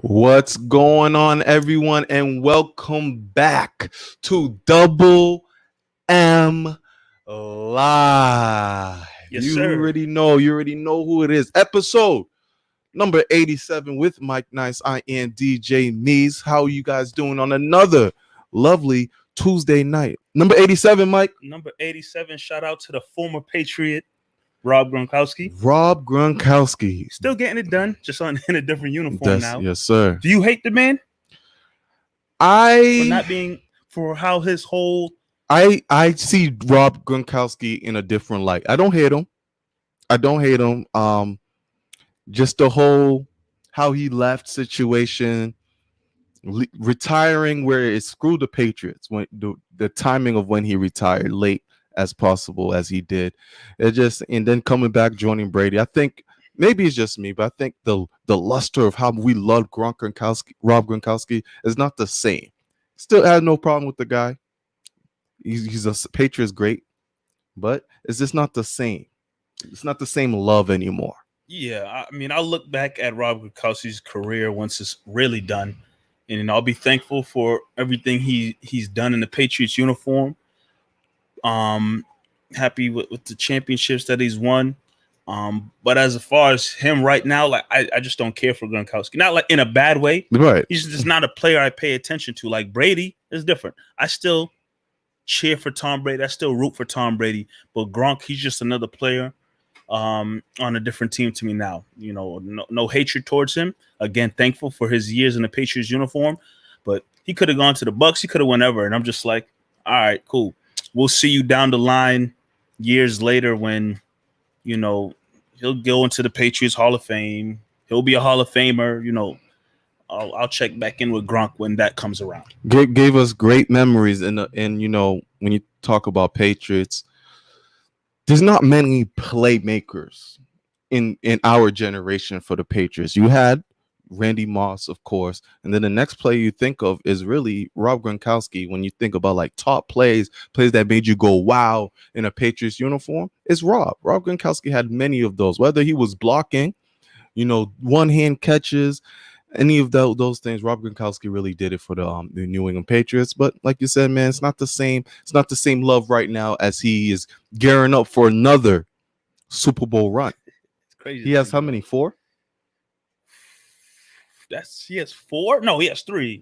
What's going on, everyone, and welcome back to Double M Live. Yes, sir. You already know who it is. Episode number 87 with Mike Nice. I am DJ Nees. How are you guys doing on another lovely Tuesday night? Number 87, Mike. Number 87. Shout out to the former Patriot, Rob Gronkowski. Rob Gronkowski. Still getting it done, just in a different uniform now. Yes, sir. Do you hate the man for how his whole? I see Rob Gronkowski in a different light. I don't hate him. Just the whole how he left situation, retiring where it screwed the Patriots when the timing of when he retired late as possible as he did. It just and then coming back joining Brady. I think maybe it's just me, but I think the luster of how we love Rob Gronkowski is not the same. Still had no problem with the guy. He's a Patriots great, but it's just not the same. It's not the same love anymore. Yeah, I mean, I'll look back at Rob Gronkowski's career once it's really done, and I'll be thankful for everything he's done in the Patriots uniform. Happy with the championships that he's won. But as far as him right now, like I just don't care for Gronkowski. Not like in a bad way. Right. He's just not a player I pay attention to. Like Brady is different. I still cheer for Tom Brady. I still root for Tom Brady. But Gronk, he's just another player on a different team to me now. You know, no hatred towards him. Again, thankful for his years in the Patriots uniform. But he could have gone to the Bucs. He could have went ever. And I'm just like, all right, cool. We'll see you down the line years later when, you know, he'll go into the Patriots Hall of Fame. He'll be a Hall of Famer. You know, I'll check back in with Gronk when that comes around. Gave us great memories, and you know, when you talk about Patriots, there's not many playmakers in our generation for the Patriots. You had Randy Moss, of course, and then the next player you think of is really Rob Gronkowski. When you think about like top plays that made you go wow in a Patriots uniform, it's Rob Gronkowski had many of those, whether he was blocking, you know, one hand catches, any of those things. Rob Gronkowski really did it for the New England Patriots. But like you said, man, it's not the same love right now as he is gearing up for another Super Bowl run. It's crazy. He has how many? 4? He has 4? No, he has 3.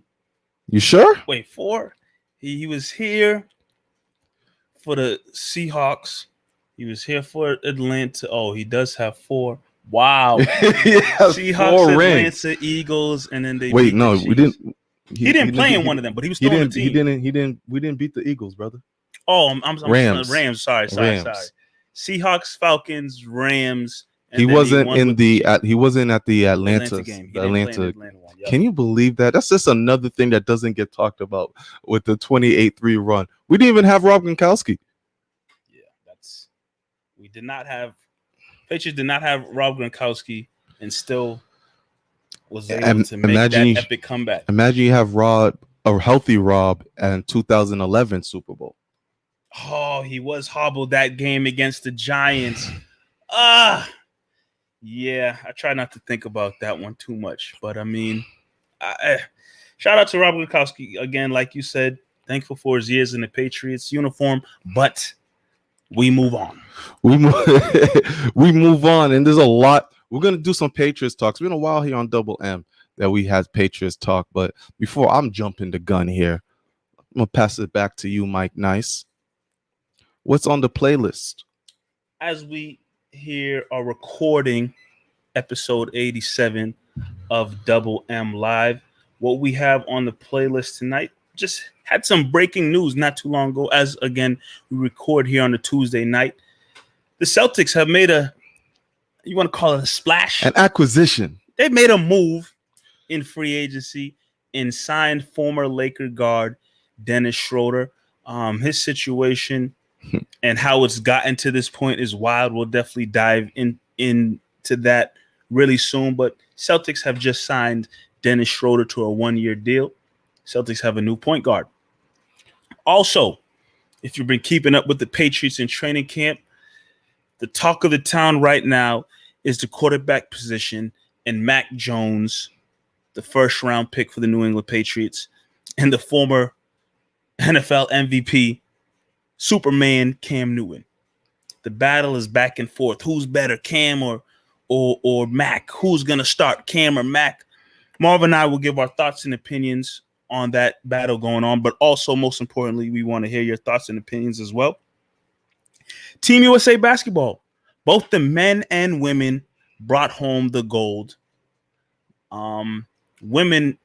You sure? Wait, 4? He was here for the Seahawks. He was here for Atlanta. Oh, he does have 4. Wow. Seahawks, Atlanta, Eagles, and then they we didn't. He didn't play in one of them, but he was still on the team. We didn't beat the Eagles, brother. Oh, I'm Rams. Sorry. Seahawks, Falcons, Rams. He wasn't he wasn't at the Atlanta game. The Atlanta one. Yep. Can you believe that? That's just another thing that doesn't get talked about with the 28-3 run. We didn't even have Rob Gronkowski. Yeah, we did not have. Patriots did not have Rob Gronkowski, and still was able to make that epic comeback. Imagine you have a healthy Rob, and 2011 Super Bowl. Oh, he was hobbled that game against the Giants. Yeah, I try not to think about that one too much, but I mean, shout out to Rob Gronkowski again. Like you said, thankful for his years in the Patriots uniform, but we move on. We move on, and there's a lot. We're gonna do some Patriots talks. It's been a while here on Double M that we had Patriots talk, but before I'm jumping the gun here, I'm gonna pass it back to you, Mike Nice. What's on the playlist? As we here are recording episode 87 of Double M Live, what we have on the playlist tonight, just had some breaking news not too long ago. As again, we record here on a Tuesday night. The Celtics have made you want to call it a splash? An acquisition. They made a move in free agency and signed former Laker guard Dennis Schroeder. His situation and how it's gotten to this point is wild. We'll definitely dive into that really soon. But Celtics have just signed Dennis Schroeder to a 1-year deal. Celtics have a new point guard. Also, if you've been keeping up with the Patriots in training camp, the talk of the town right now is the quarterback position and Mac Jones the first-round pick for the New England Patriots, and the former NFL MVP, Superman Cam Newton. The battle is back and forth. Who's better, Cam or Mac? Who's going to start, Cam or Mac? Marv and I will give our thoughts and opinions on that battle going on, but also, most importantly, we want to hear your thoughts and opinions as well. Team USA basketball, both the men and women brought home the gold. Women,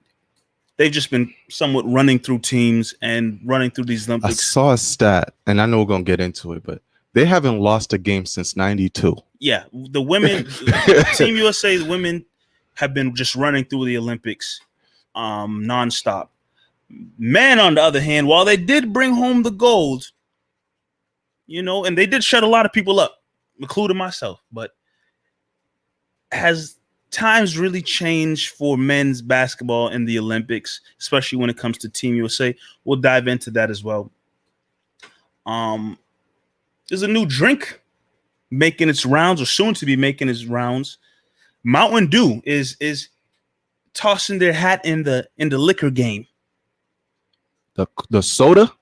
they've just been somewhat running through teams and running through these I Olympics. saw a stat, and I know we're gonna get into it, but they haven't lost a game since '92. Yeah, the women, Team USA, the women have been just running through the Olympics nonstop. Men, on the other hand, while they did bring home the gold, and they did shut a lot of people up, including myself, but has times really changed for men's basketball in the Olympics, especially when it comes to Team USA? We'll dive into that as well. There's a new drink making its rounds, or soon to be making its rounds. Mountain Dew is tossing their hat in the liquor game. The soda.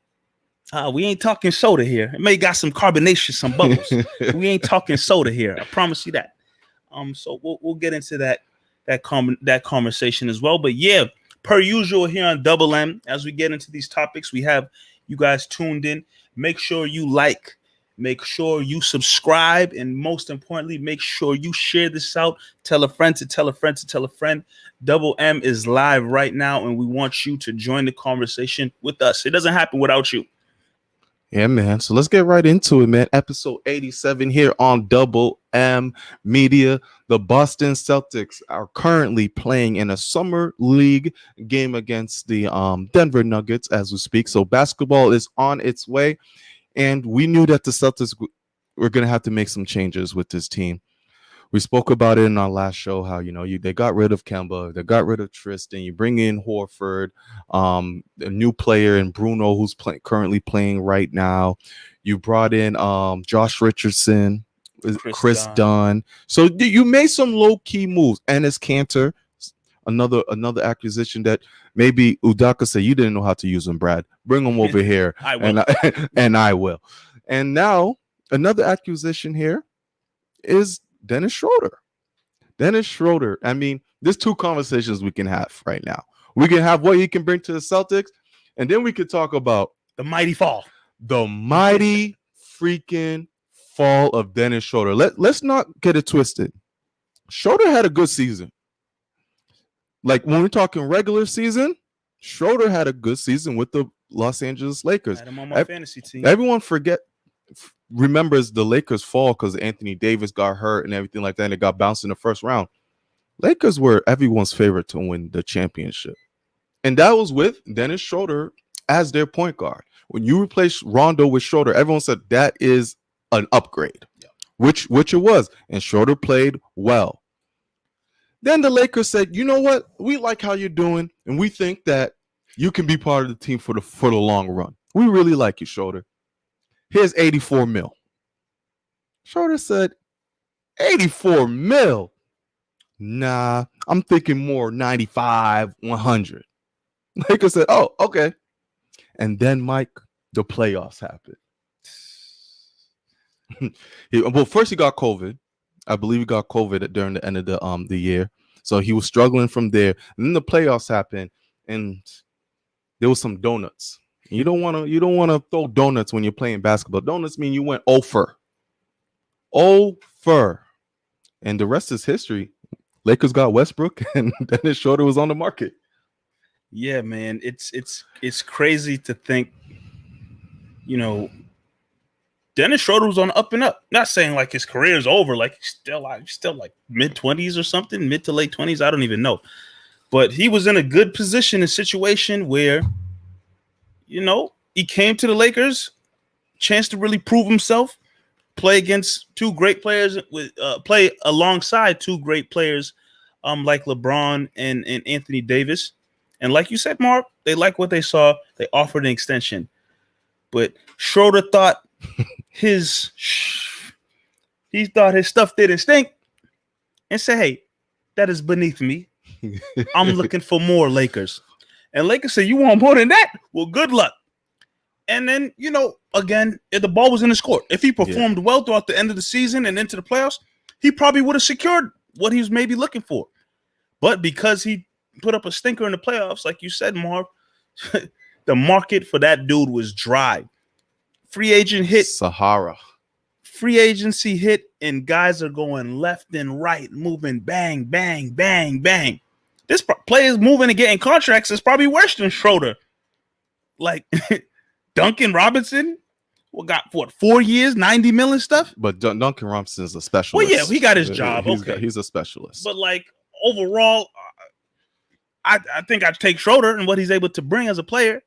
We ain't talking soda here. It may got some carbonation, some bubbles. We ain't talking soda here. I promise you that. So we'll get into that conversation as well. But yeah, per usual here on Double M, as we get into these topics, we have you guys tuned in. Make sure you like, make sure you subscribe, and most importantly, make sure you share this out. Tell a friend to tell a friend to tell a friend. Double M is live right now, and we want you to join the conversation with us. It doesn't happen without you. Yeah, man. So let's get right into it, man. Episode 87 here on Double M Media. The Boston Celtics are currently playing in a summer league game against the Denver Nuggets as we speak. So basketball is on its way, and we knew that the Celtics were going to have to make some changes with this team. We spoke about it in our last show, how, they got rid of Kemba, they got rid of Tristan, you bring in Horford, a new player in Bruno, who's currently playing right now. You brought in Josh Richardson, Chris Dunn. So you made some low-key moves. And as Cantor, another acquisition that maybe Udaka said, you didn't know how to use him, Brad. Bring him over here. I will. And I will. And now another acquisition here is Dennis Schroeder. I mean, there's two conversations we can have right now. We can have what he can bring to the Celtics, and then we could talk about the mighty fall. The mighty freaking fall of Dennis Schroeder. Let's not get it twisted. Schroeder had a good season. Like when we're talking regular season, Schroeder had a good season with the Los Angeles Lakers. I had him on my fantasy team. Everyone remembers the Lakers fall because Anthony Davis got hurt and everything like that, and it got bounced in the first round. Lakers were everyone's favorite to win the championship, and that was with Dennis Schroeder as their point guard. When you replace Rondo with Schroeder, everyone said that is an upgrade, which it was, and Schroeder played well. Then the Lakers said, you know what, we like how you're doing, and we think that you can be part of the team for the long run. We really like you, Schroeder. Here's 84 mil. Schroeder said, 84 mil? Nah, I'm thinking more 95, 100. Lakers said, oh, okay. And then, Mike, the playoffs happened. First he got COVID. I believe he got COVID during the end of the year. So he was struggling from there. And then the playoffs happened, and there was some donuts. You don't want to throw donuts when you're playing basketball. Donuts mean you went 0 for. And the rest is history. Lakers got Westbrook, and Dennis Schroeder was on the market. Yeah, man, it's crazy to think, Dennis Schroeder was on the up and up. Not saying like his career is over, like he's still like mid-20s or something, mid to late 20s. I don't even know. But he was in a good position, a situation where he came to the Lakers, chance to really prove himself, play against two great players, play alongside two great players like LeBron and Anthony Davis. And like you said, Mark, they liked what they saw. They offered an extension. But Schroeder thought his stuff didn't stink and said, hey, that is beneath me. I'm looking for more, Lakers. And Lakers say, you want more than that? Well, good luck. And then, again, if the ball was in his court, if he performed well throughout the end of the season and into the playoffs, he probably would have secured what he was maybe looking for. But because he put up a stinker in the playoffs, like you said, Marv, the market for that dude was dry. Free agent hit. Sahara. Free agency hit, and guys are going left and right, moving bang, bang, bang, bang. This players moving and getting contracts is probably worse than Schroeder. Like Duncan Robinson, got 4 years, 90 million stuff. But Duncan Robinson is a specialist. Well, yeah, he got his job. He's a specialist. But like overall, I think I'd take Schroeder and what he's able to bring as a player.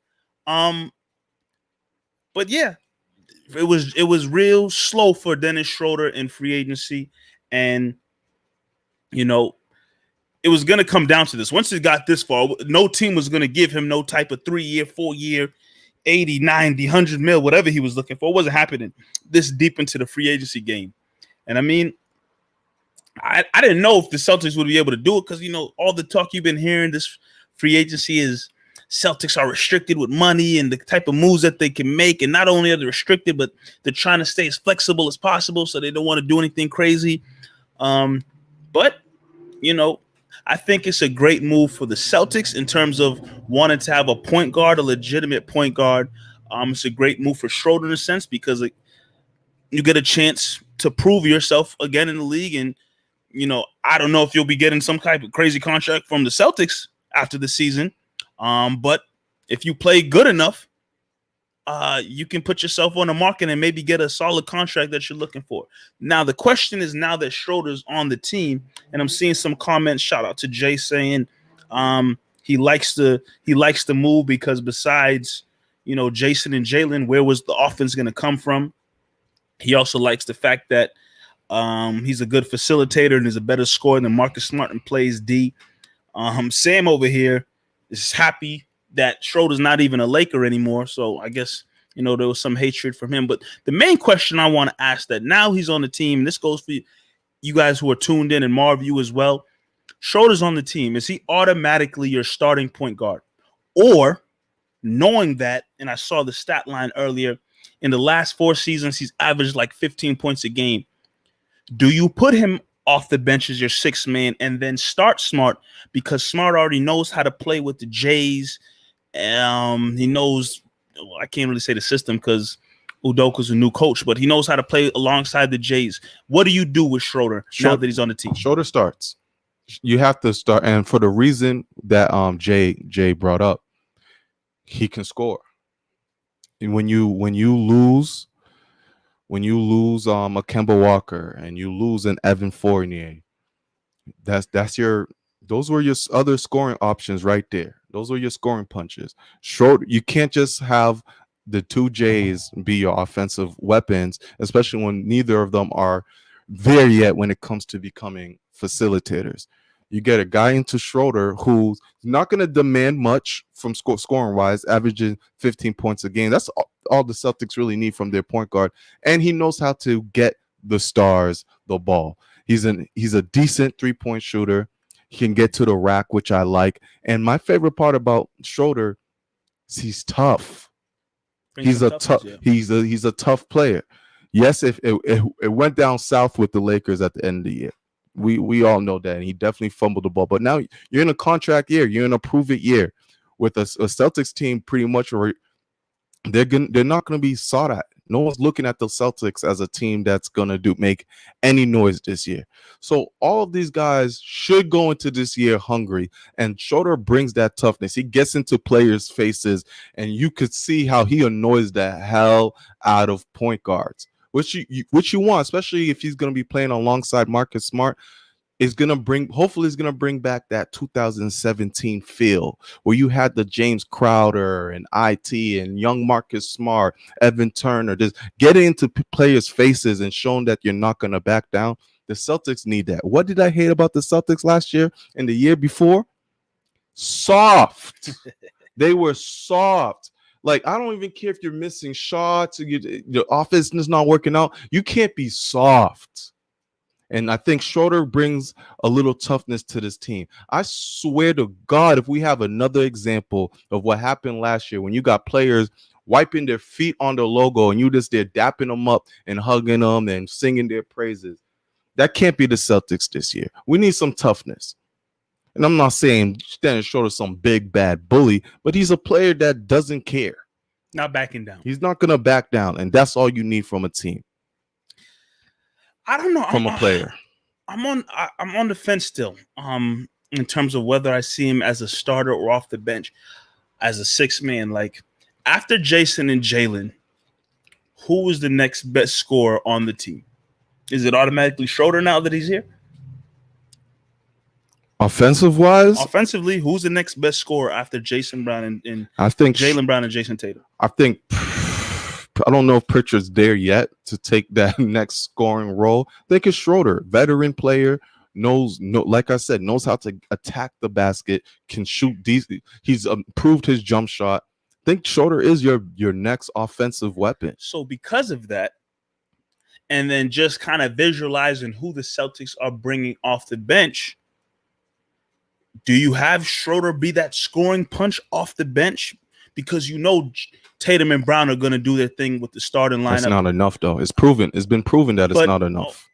But yeah, it was real slow for Dennis Schroeder in free agency, and it was going to come down to this. Once it got this far, no team was going to give him no type of 3-year, 4-year, 80, 90, 100 mil, whatever he was looking for. It wasn't happening this deep into the free agency game. And I mean, I didn't know if the Celtics would be able to do it because, all the talk you've been hearing, this free agency is Celtics are restricted with money and the type of moves that they can make. And not only are they restricted, but they're trying to stay as flexible as possible. So they don't want to do anything crazy. But, I think it's a great move for the Celtics in terms of wanting to have a point guard, a legitimate point guard. It's a great move for Schroeder in a sense because you get a chance to prove yourself again in the league. And, I don't know if you'll be getting some type of crazy contract from the Celtics after the season. But if you play good enough, you can put yourself on the market and maybe get a solid contract that you're looking for. Now, the question is now that Schroeder's on the team, and I'm seeing some comments, shout out to Jay saying he likes the move because besides, Jason and Jalen, where was the offense going to come from? He also likes the fact that he's a good facilitator and is a better scorer than Marcus Smart and plays D. Sam over here is happy that Schroeder's not even a Laker anymore. So I guess, there was some hatred from him. But the main question I want to ask that now he's on the team, and this goes for you guys who are tuned in and Marv, you as well. Schroeder's on the team. Is he automatically your starting point guard? Or knowing that, and I saw the stat line earlier, in the last 4 seasons, he's averaged like 15 points a game. Do you put him off the bench as your sixth man and then start Smart because Smart already knows how to play with the Jays? He knows, I can't really say the system because Udoka's a new coach, but he knows how to play alongside the Jays. What do you do with Schroeder now that he's on the team? Schroeder starts. You have to start, and for the reason that Jay brought up, he can score. And when you lose a Kemba Walker and you lose an Evan Fournier, those were your other scoring options right there. Those were your scoring punches. Schroeder, you can't just have the 2 J's be your offensive weapons, especially when neither of them are there yet when it comes to becoming facilitators. You get a guy into Schroeder who's not going to demand much from scoring wise, averaging 15 points a game. That's all the Celtics really need from their point guard. And he knows how to get the stars the ball. He's a decent 3-point shooter. He can get to the rack, which I like. And my favorite part about Schroeder is he's tough. He's a tough player. Yes, if it went down south with the Lakers at the end of the year. We all know that, and he definitely fumbled the ball. But now you're in a contract year. You're in a prove-it year with a Celtics team pretty much they're not going to be sought at. No one's looking at the Celtics as a team that's going to make any noise this year. So all of these guys should go into this year hungry, and Schroeder brings that toughness. He gets into players' faces, and you could see how he annoys the hell out of point guards, which you want, especially if he's going to be playing alongside Marcus Smart. Hopefully it's going to bring back that 2017 feel where you had the James Crowder and IT and young Marcus Smart, Evan Turner, just getting into players' faces and showing that you're not going to back down. The Celtics need that. What did I hate about the Celtics last year and the year before? Soft. They were soft. Like, I don't even care if you're missing shots, your offense is not working out. You can't be soft. And I think Schroeder brings a little toughness to this team. I swear to God, if we have another example of what happened last year when you got players wiping their feet on the logo and you just there dapping them up and hugging them and singing their praises, that can't be the Celtics this year. We need some toughness. And I'm not saying Dennis Schroeder's some big bad bully, but he's a player that doesn't care. Not backing down. He's not going to back down, and that's all you need from a team. I don't know. From a player. I'm on the fence still. In terms of whether I see him as a starter or off the bench as a sixth man. Like after Jason and Jalen, who is the next best scorer on the team? Is it automatically Schroeder now that he's here? Offensively, who's the next best scorer after Jason Brown and I think Jaylen Brown and Jason Tatum? I don't know if Pritchard's there yet to take that next scoring role. I think it's Schroeder, veteran player, like I said, knows how to attack the basket, can shoot decent. He's improved his jump shot. I think Schroeder is your next offensive weapon. So because of that, and then just kind of visualizing who the Celtics are bringing off the bench, do you have Schroeder be that scoring punch off the bench? Because you know Tatum and Brown are going to do their thing with the starting lineup. That's not enough, though. It's proven. It's been proven that it's not enough.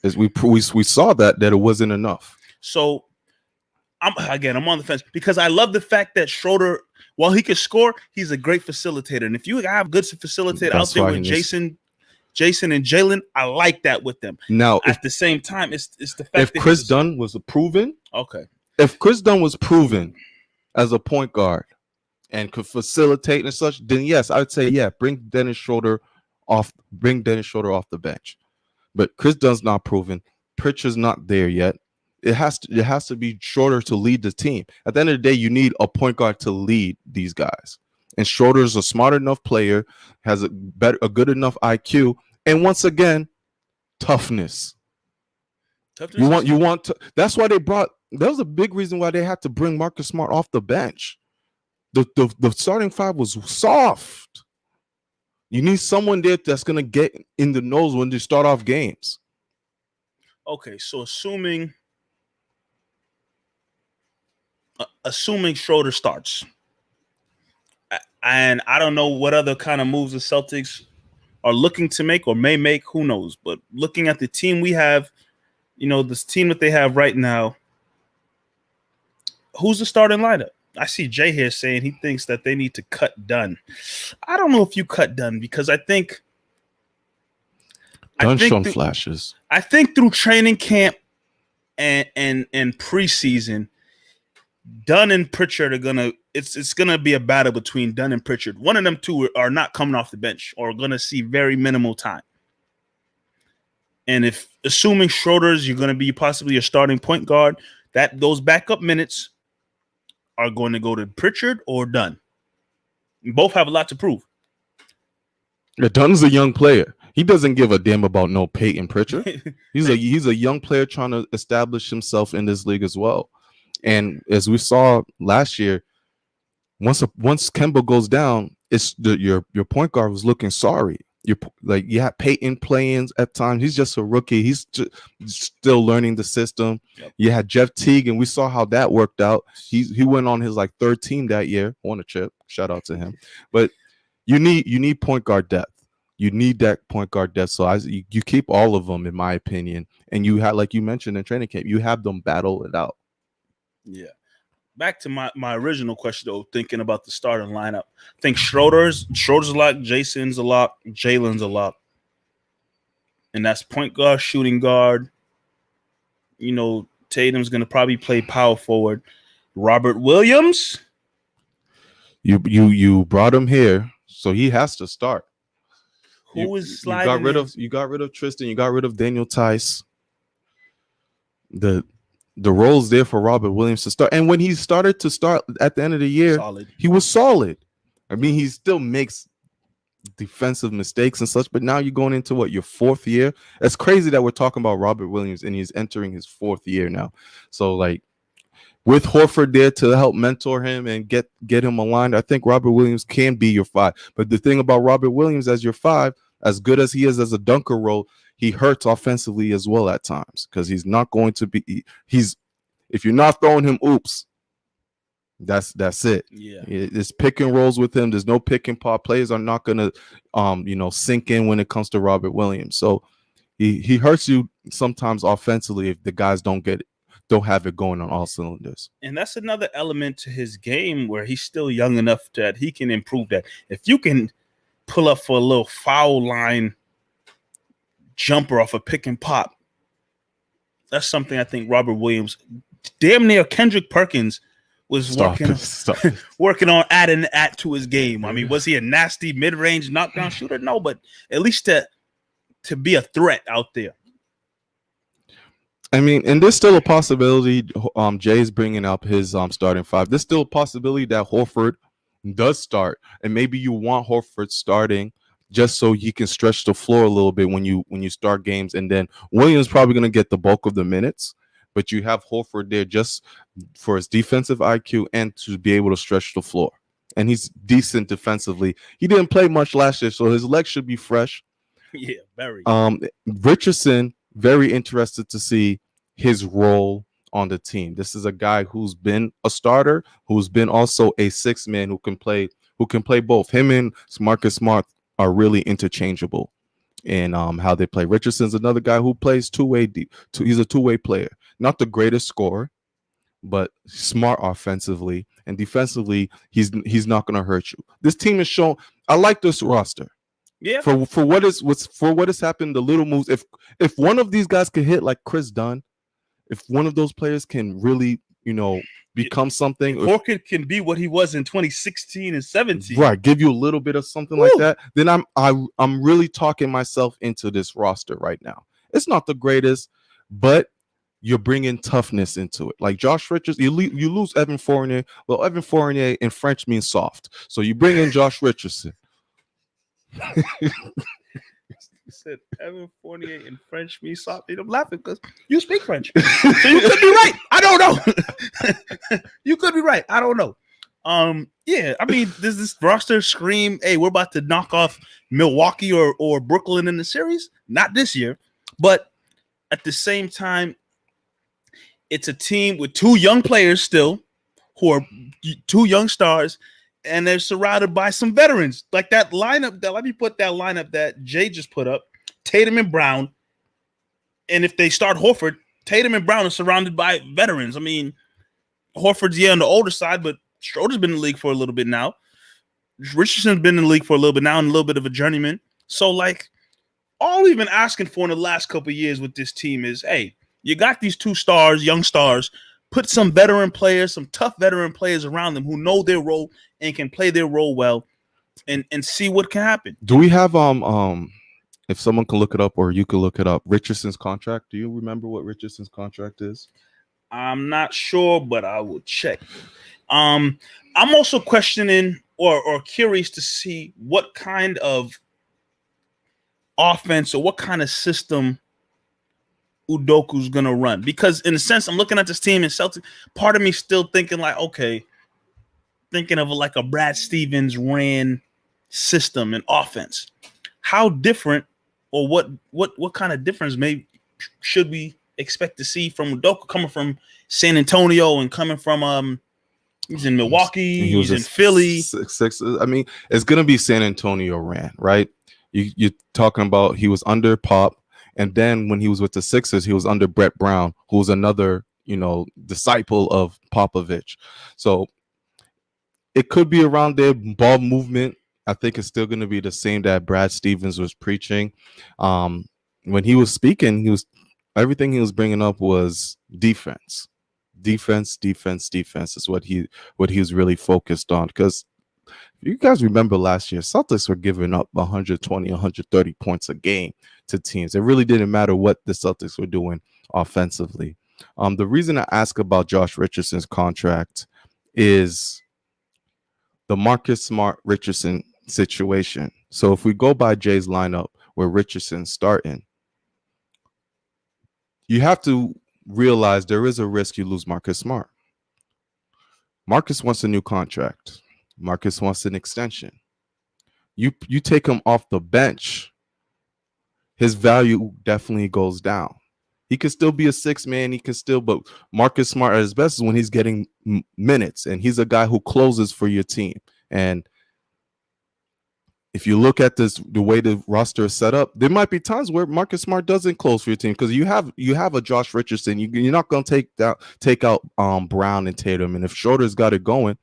We saw that it wasn't enough. So, I'm on the fence because I love the fact that Schroeder, while he can score, he's a great facilitator. And if you have good facilitator out there with Jason and Jalen, I like that with them. Now, at the same time, it's the fact if that Chris Dunn was proven, okay. If Chris Dunn was proven as a point guard and could facilitate and such, then yes, I would say bring Dennis Schroeder off the bench. But Chris Dunn's not proven. Pritchard's not there yet. It has to be Schroeder to lead the team. At the end of the day, you need a point guard to lead these guys. And Schroeder's a smart enough player, has a good enough IQ, and once again, toughness. You want to. That's why that was a big reason why they had to bring Marcus Smart off the bench. The starting five was soft. You need someone there that's gonna get in the nose when they start off games. Okay, so assuming Schroeder starts, and I don't know what other kind of moves the Celtics are looking to make or may make, who knows? But looking at the team we have, this team that they have right now, who's the starting lineup? I see Jay here saying he thinks that they need to cut Dunn. I don't know if you cut Dunn because I think Dunn's shown flashes. I think through training camp and preseason, Dunn and Pritchard are it's gonna be a battle between Dunn and Pritchard. One of them two are not coming off the bench or gonna see very minimal time. And if assuming Schroeder's you're gonna be possibly a starting point guard, that those backup minutes are going to go to Pritchard or Dunn. Both have a lot to prove. Dunn's a young player. He doesn't give a damn about no Peyton Pritchard. He's a young player trying to establish himself in this league as well. And as we saw last year, once Kemba goes down, it's your point guard was looking sorry. You had Peyton playing at times. He's just a rookie. He's just still learning the system. Yep. You had Jeff Teague, and we saw how that worked out. He went on his third team that year, won a chip. Shout out to him. But you need point guard depth. You need that point guard depth. So you keep all of them, in my opinion. And you had, like you mentioned in training camp, you have them battle it out. Yeah. Back to my original question, though, thinking about the starting lineup. I think Schroeder's a lot, Jason's a lot, Jalen's a lot. And that's point guard, shooting guard. Tatum's going to probably play power forward. Robert Williams. You brought him here, so he has to start. Who is sliding? You got rid of Tristan. You got rid of Daniel Tice. The role's there for Robert Williams to start. And when he started to start at the end of the year, he was solid. I mean, he still makes defensive mistakes and such, but now you're going into your fourth year? It's crazy that we're talking about Robert Williams and he's entering his fourth year now. So, with Horford there to help mentor him and get him aligned, I think Robert Williams can be your five. But the thing about Robert Williams as your five, as good as he is as a dunker role, he hurts offensively as well at times because he's not going to be. He's if you're not throwing him oops, that's it. Yeah. It's pick and rolls with him. There's no pick and pop. Players are not gonna sink in when it comes to Robert Williams. So he hurts you sometimes offensively if the guys don't have it going on all cylinders. And that's another element to his game where he's still young enough that he can improve that. If you can pull up for a little foul line jumper off a pick and pop, that's something I think Robert Williams, damn near Kendrick Perkins, was working on adding to his game. I mean, was he a nasty mid-range knockdown shooter? No, but at least to be a threat out there. I mean, and there's still a possibility. Jay's bringing up his starting five. There's still a possibility that Horford does start, and maybe you want Horford starting just so he can stretch the floor a little bit when you start games, and then Williams probably going to get the bulk of the minutes. But you have Horford there just for his defensive IQ and to be able to stretch the floor. And he's decent defensively. He didn't play much last year, so his legs should be fresh. Yeah, very. Richardson, very interested to see his role on the team. This is a guy who's been a starter, who's been also a sixth man who can play both. Him and Marcus Smart are really interchangeable in how they play. Richardson's another guy who plays two-way. He's a two-way player. Not the greatest scorer, but smart offensively and defensively. He's not going to hurt you. This team is shown. I like this roster. Yeah. For what has happened, the little moves. If one of these guys can hit like Chris Dunn, if one of those players can really become something, Horford can be what he was in 2016 and 17. Right, give you a little bit of something like that. Then I'm really talking myself into this roster right now. It's not the greatest, but you're bringing toughness into it. Like Josh Richardson, you lose Evan Fournier. Well, Evan Fournier in French means soft. So you bring in Josh Richardson. You said Evan Fournier in French means soft. I'm laughing because you speak French. So you could be right. I don't know. You could be right. I don't know. Yeah, I mean, does this roster scream, hey, we're about to knock off Milwaukee or Brooklyn in the series? Not this year. But at the same time, it's a team with two young players still, who are two young stars, and they're surrounded by some veterans. Like that lineup, let me put that lineup that Jay just put up, Tatum and Brown. And if they start Horford, Tatum and Brown are surrounded by veterans. I mean, Horford's on the older side, but Schroeder's been in the league for a little bit now. Richardson's been in the league for a little bit now and a little bit of a journeyman. So, like, all we've been asking for in the last couple of years with this team is, hey, you got these two stars, young stars, put some veteran players, some tough veteran players around them who know their role and can play their role well and see what can happen. Do we have if someone can look it up or you can look it up, Richardson's contract? Do you remember what Richardson's contract is? I'm not sure, but I will check. I'm also questioning or curious to see what kind of offense or what kind of system Udoka's gonna run, because in a sense I'm looking at this team in Celtics, part of me still thinking like, okay, thinking of like a Brad Stevens ran system and offense. How different or what kind of difference should we expect to see from Udoka coming from San Antonio and coming from he's in Milwaukee, he's in Philly. I mean, it's gonna be San Antonio ran, right? You're talking about he was under Pop. And then when he was with the Sixers, he was under Brett Brown, who was another, disciple of Popovich. So it could be around their ball movement. I think it's still going to be the same that Brad Stevens was preaching. When he was speaking, everything he was bringing up was defense. Defense is what he was really focused on. Because you guys remember last year, Celtics were giving up 120, 130 points a game to teams. It really didn't matter what the Celtics were doing offensively. The reason I ask about Josh Richardson's contract is the Marcus Smart Richardson situation. So if we go by Jay's lineup where Richardson's starting, you have to realize there is a risk you lose Marcus Smart. Marcus wants a new contract. Marcus wants an extension. You take him off the bench. his value definitely goes down. He could still be a six man. He can still, but Marcus Smart at his best is when he's getting minutes, and he's a guy who closes for your team. And if you look at the way the roster is set up, there might be times where Marcus Smart doesn't close for your team because you have a Josh Richardson. You're not going to take out Brown and Tatum, and if Schroeder's got it going,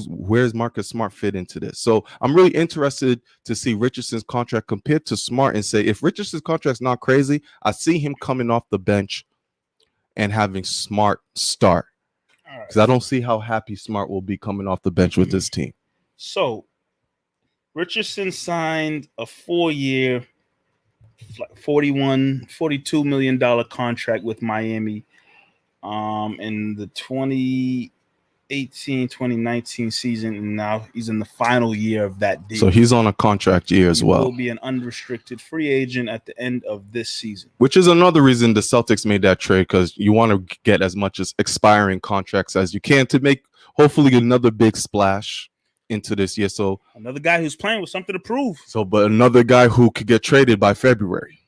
where's Marcus Smart fit into this? So I'm really interested to see Richardson's contract compared to Smart and say if Richardson's contract's not crazy, I see him coming off the bench and having Smart start because I don't see how happy Smart will be coming off the bench with this team. So Richardson signed a 4-year, $42 million contract with Miami in the 2018-2019 season, and now he's in the final year of that deal. So he's on a contract year as well. He will be an unrestricted free agent at the end of this season. Which is another reason the Celtics made that trade, because you want to get as much as expiring contracts as you can to make hopefully another big splash into this year. So another guy who's playing with something to prove. But another guy who could get traded by February.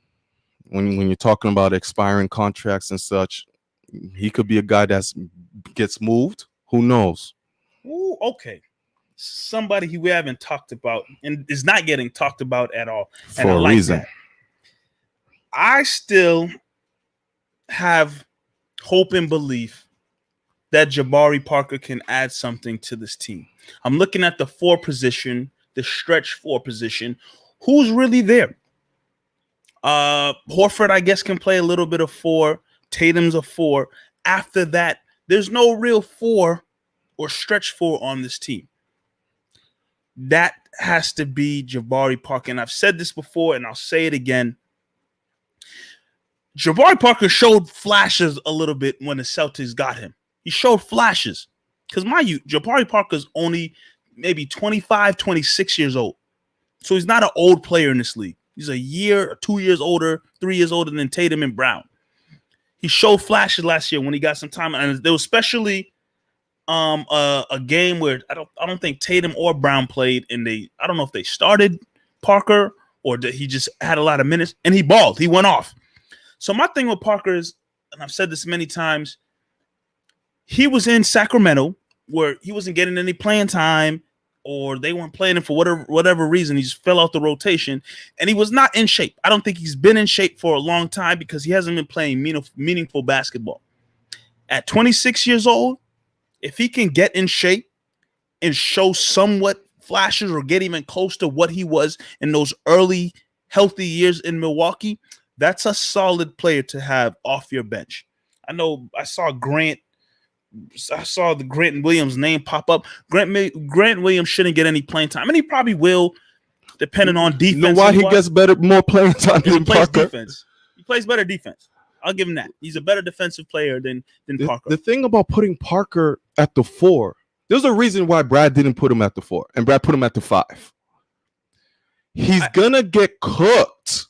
When you're talking about expiring contracts and such, he could be a guy that gets moved. Who knows? Ooh, okay. Somebody we haven't talked about and is not getting talked about at all. For a reason. That. I still have hope and belief that Jabari Parker can add something to this team. I'm looking at the 4 position, the stretch 4 position. Who's really there? Horford, I guess, can play a little bit of 4. Tatum's a 4. After that, there's no real 4 or stretch 4 on this team. That has to be Jabari Parker. And I've said this before, and I'll say it again. Jabari Parker showed flashes a little bit when the Celtics got him. He showed flashes. Because, mind you, Jabari Parker's only maybe 25, 26 years old. So he's not an old player in this league. He's a year or 2 years older, 3 years older than Tatum and Brown. He showed flashes last year when he got some time, and there was especially a game where I don't think Tatum or Brown played, and I don't know if they started Parker or he just had a lot of minutes, and he balled. He went off. So my thing with Parker is, and I've said this many times, he was in Sacramento where he wasn't getting any playing time, or they weren't playing him for whatever reason. He just fell out the rotation, and he was not in shape. I don't think he's been in shape for a long time because he hasn't been playing meaningful basketball. At 26 years old, if he can get in shape and show somewhat flashes or get even close to what he was in those early healthy years in Milwaukee, that's a solid player to have off your bench. I know I saw the Grant Williams name pop up. Grant Williams shouldn't get any playing time, and he probably will, depending on defense. You know why he gets more playing time than Parker? Defense. He plays better defense. I'll give him that. He's a better defensive player than Parker. The thing about putting Parker at the 4, there's a reason why Brad didn't put him at the 4, and Brad put him at the 5. He's gonna get cooked.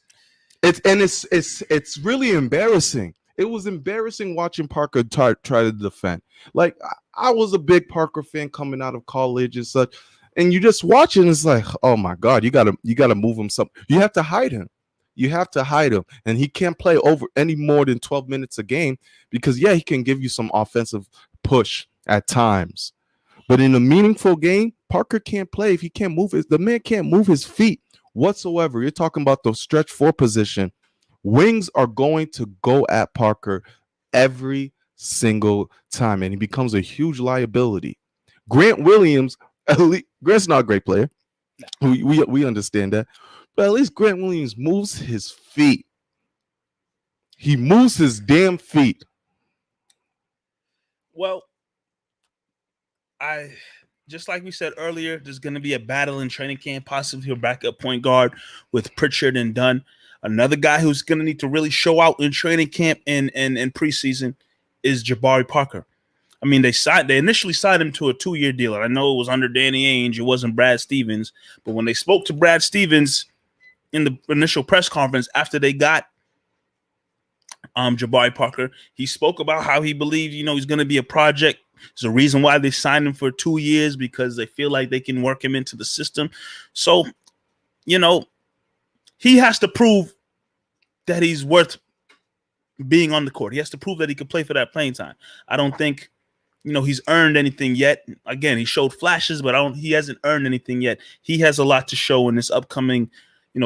It's really embarrassing. It was embarrassing watching Parker try to defend. Like, I was a big Parker fan coming out of college and such, and you just watch it, and it's like, oh my God, you gotta move him some. You have to hide him. You have to hide him, and he can't play over any more than 12 minutes a game because he can give you some offensive push at times, but in a meaningful game, Parker can't play if he can't move the man can't move his feet whatsoever. You're talking about the stretch 4 position. Wings are going to go at Parker every single time, and he becomes a huge liability. Grant Williams, Grant's not a great player. We understand that, but at least Grant Williams moves his feet. He moves his damn feet. Well, just like we said earlier, there's going to be a battle in training camp, possibly a backup point guard with Pritchard and Dunn. Another guy who's going to need to really show out in training camp and preseason is Jabari Parker. I mean, they initially signed him to a 2-year deal. And I know it was under Danny Ainge. It wasn't Brad Stevens. But when they spoke to Brad Stevens in the initial press conference after they got Jabari Parker, he spoke about how he believed, he's going to be a project. There's a reason why they signed him for 2 years, because they feel like they can work him into the system. So, he has to prove that he's worth being on the court. He has to prove that he can play for that playing time. I don't think, he's earned anything yet. Again, he showed flashes, but he hasn't earned anything yet. He has a lot to show in this upcoming,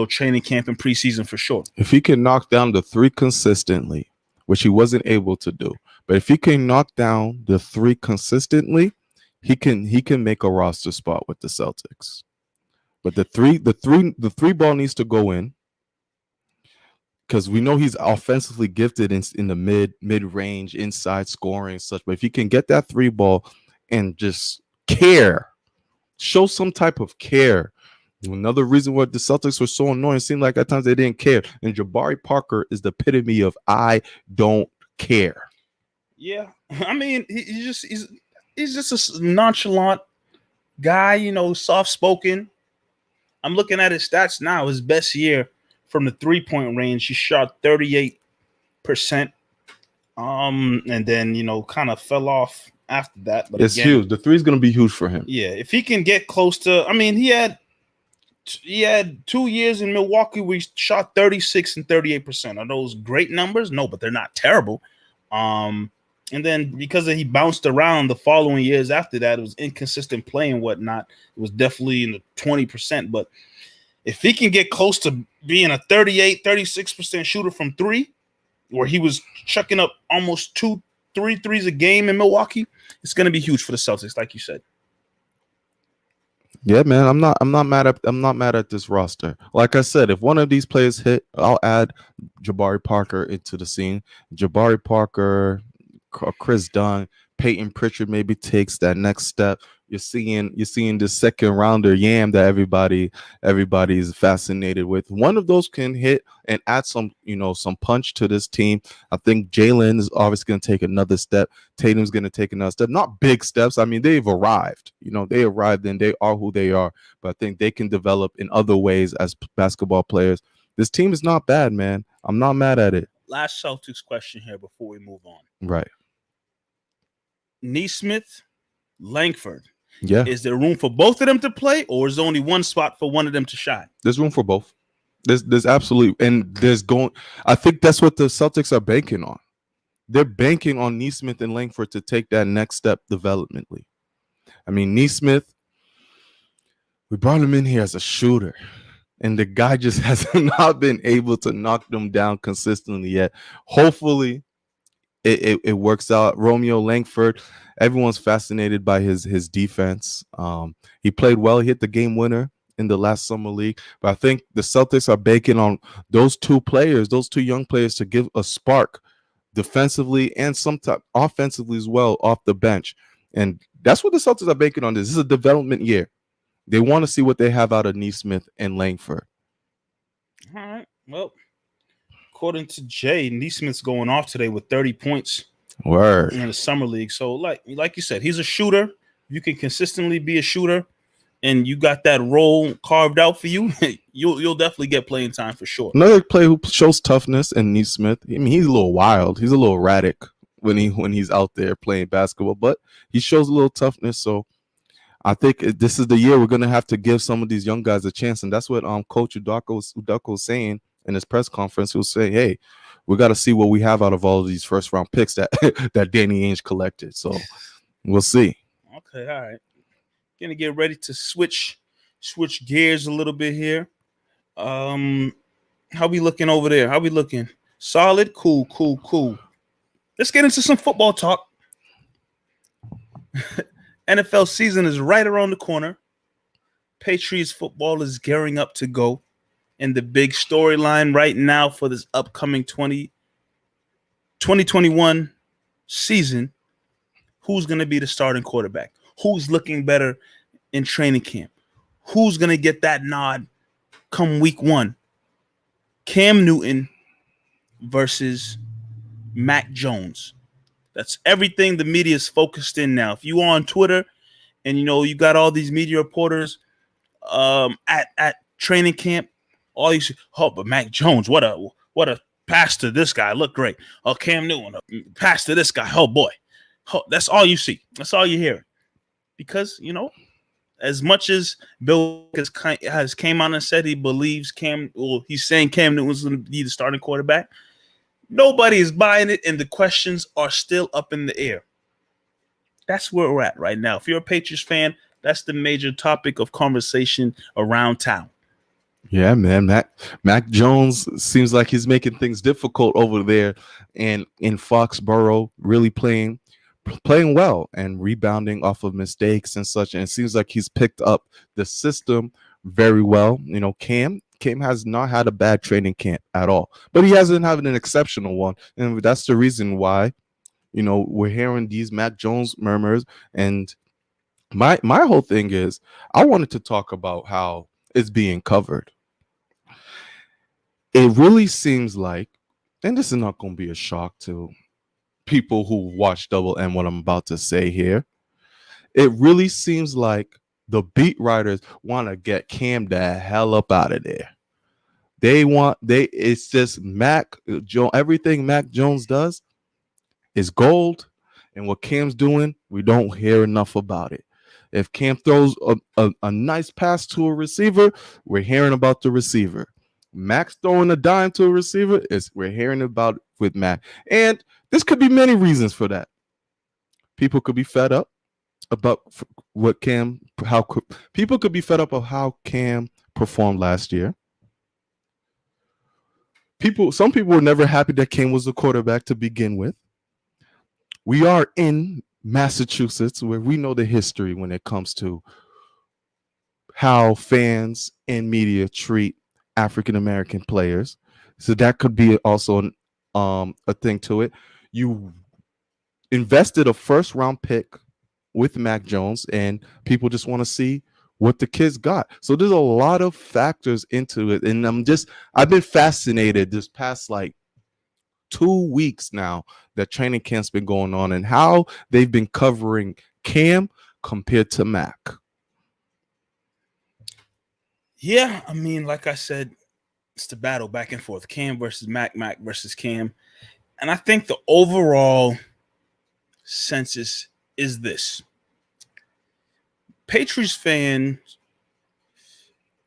training camp and preseason for sure. If he can knock down the three consistently, which he wasn't able to do, but if he can knock down the three consistently, he can make a roster spot with the Celtics. But the three ball needs to go in, because we know he's offensively gifted in the mid range, inside scoring and such. But if he can get that three ball and just show some type of care. Another reason why the Celtics were so annoying, it seemed like at times they didn't care. And Jabari Parker is the epitome of I don't care. Yeah, I mean, he's just a nonchalant guy, soft spoken. I'm looking at his stats now. His best year from the 3-point range, he shot 38%. And then kind of fell off after that. But it's huge. The three is going to be huge for him. Yeah, if he can get close to, he had 2 years in Milwaukee where he shot 36 and 38%. Are those great numbers? No, but they're not terrible. And then because he bounced around the following years after that, it was inconsistent play and whatnot. It was definitely in the 20%. But if he can get close to being a 38, 36% shooter from three, where he was chucking up almost 2-3 threes a game in Milwaukee, it's going to be huge for the Celtics, like you said. Yeah, man, I'm not mad at this roster. Like I said, if one of these players hit, I'll add Jabari Parker into the scene. Jabari Parker, Chris Dunn, Peyton Pritchard maybe takes that next step. You're seeing this second rounder Yam that everybody's fascinated with. One of those can hit and add some punch to this team. I think Jalen is obviously going to take another step. Tatum's going to take another step. Not big steps. I mean, they've arrived. They arrived and they are who they are. But I think they can develop in other ways as basketball players. This team is not bad, man. I'm not mad at it. Last Celtics question here before we move on. Right. Nesmith, Langford. Yeah. Is there room for both of them to play, or is there only one spot for one of them to shine? There's room for both. There's absolutely, and I think that's what the Celtics are banking on. They're banking on Nesmith and Langford to take that next step developmentally. I mean, Nesmith, we brought him in here as a shooter, and the guy just has not been able to knock them down consistently yet. Hopefully, it works out. Romeo Langford, everyone's fascinated by his defense. He played well. He hit the game winner in the last summer league. But I think the Celtics are banking on those two young players, to give a spark defensively and sometimes offensively as well off the bench. And that's what the Celtics are banking on. This is a development year. They want to see what they have out of Nesmith and Langford. All right. Well, according to Jay, Nesmith's going off today with 30 points. Word. In the summer league. So like you said, he's a shooter. You can consistently be a shooter, and you got that role carved out for you. You'll definitely get playing time for sure. Another player who shows toughness in Nesmith. I mean, he's a little wild. He's a little erratic when he's out there playing basketball, but he shows a little toughness. So I think this is the year we're gonna have to give some of these young guys a chance, and that's what Coach Udoka was saying in his press conference. He'll say, "Hey, we got to see what we have out of all of these first round picks that Danny Ainge collected." So we'll see. Okay, all right. Gonna get ready to switch gears a little bit here. How we looking over there? How we looking? Solid, cool. Let's get into some football talk. NFL season is right around the corner. Patriots football is gearing up to go. And the big storyline right now for this upcoming 2021 season, who's going to be the starting quarterback? Who's looking better in training camp? Who's going to get that nod come week one? Cam Newton versus Mac Jones. That's everything the media is focused in now. If you are on Twitter and you got all these media reporters at training camp, all you see, but Mac Jones, what a pass to this guy, look great. Oh, Cam Newton, pass to this guy, oh boy. That's all you see. That's all you hear. Because, as much as Bill has came out and said he believes he's saying Cam Newton's going to be the starting quarterback, nobody is buying it, and the questions are still up in the air. That's where we're at right now. If you're a Patriots fan, that's the major topic of conversation around town. Yeah, man. Mac Jones seems like he's making things difficult over there, and in Foxborough, really playing well and rebounding off of mistakes and such. And it seems like he's picked up the system very well. You know, Cam has not had a bad training camp at all, but he hasn't had an exceptional one, and that's the reason why, you know, we're hearing these Mac Jones murmurs. And my whole thing is, I wanted to talk about how it's being covered. It really seems like, and this is not going to be a shock to people who watch Double M, what I'm about to say here. It really seems like the beat writers want to get Cam the hell up out of there. It's just everything Mac Jones does is gold, and what Cam's doing, we don't hear enough about it. If Cam throws a nice pass to a receiver, we're hearing about the receiver. Mac's throwing a dime to a receiver, we're hearing about it with Mac. And this could be many reasons for that. People could be fed up about people could be fed up of how Cam performed last year. Some people were never happy that Cam was the quarterback to begin with. We are in Massachusetts, where we know the history when it comes to how fans and media treat African American players, so that could be also a thing to it. You invested a first round pick with Mac Jones, and people just want to see what the kids got. So there's a lot of factors into it, and I've been fascinated this past 2 weeks now that training camp's been going on, and how they've been covering Cam compared to Mac. Yeah, I mean, like I said, it's the battle back and forth. Cam versus Mac, Mac versus Cam. And I think the overall census is this. Patriots fans,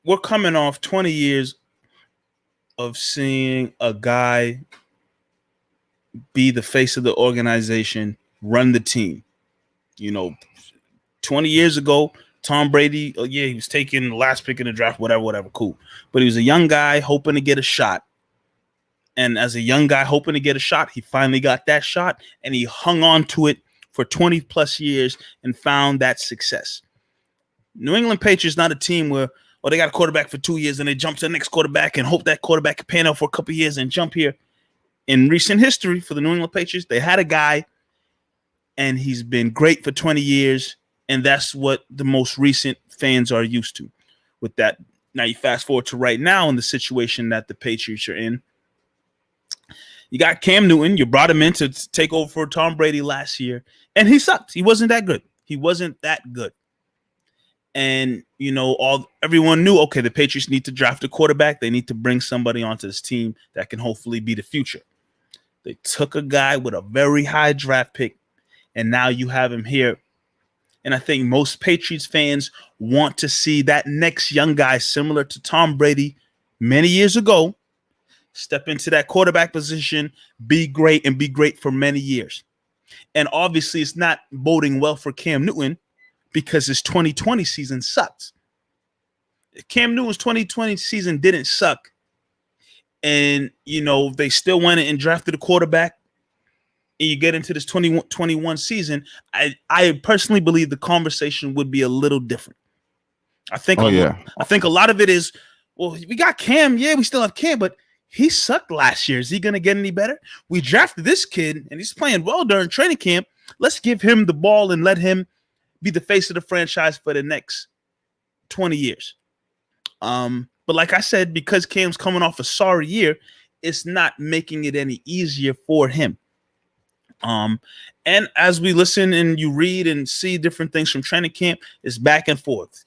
we're coming off 20 years of seeing a guy be the face of the organization, run the team. You know, 20 years ago, Tom Brady, he was taking the last pick in the draft, whatever, cool. But he was a young guy hoping to get a shot. And as a young guy hoping to get a shot, he finally got that shot, and he hung on to it for 20 plus years and found that success. New England Patriots not a team where, they got a quarterback for 2 years and they jump to the next quarterback and hope that quarterback can pan out for a couple of years and jump here. In recent history for the New England Patriots, they had a guy, and he's been great for 20 years. And that's what the most recent fans are used to with that. Now you fast forward to right now in the situation that the Patriots are in. You got Cam Newton. You brought him in to take over for Tom Brady last year, and he sucked. He wasn't that good. And, everyone knew, okay, the Patriots need to draft a quarterback. They need to bring somebody onto this team that can hopefully be the future. They took a guy with a very high draft pick, and now you have him here. And I think most Patriots fans want to see that next young guy, similar to Tom Brady many years ago, step into that quarterback position, be great, and be great for many years. And obviously, it's not boding well for Cam Newton because his 2020 season sucked. Cam Newton's 2020 season didn't suck. And, they still went and drafted a quarterback. And you get into this 2021 season, I personally believe the conversation would be a little different. I think a lot of it is, we got Cam. Yeah, we still have Cam, but he sucked last year. Is he going to get any better? We drafted this kid, and he's playing well during training camp. Let's give him the ball and let him be the face of the franchise for the next 20 years. But like I said, because Cam's coming off a sorry year, it's not making it any easier for him. And as we listen and you read and see different things from training camp, it's back and forth.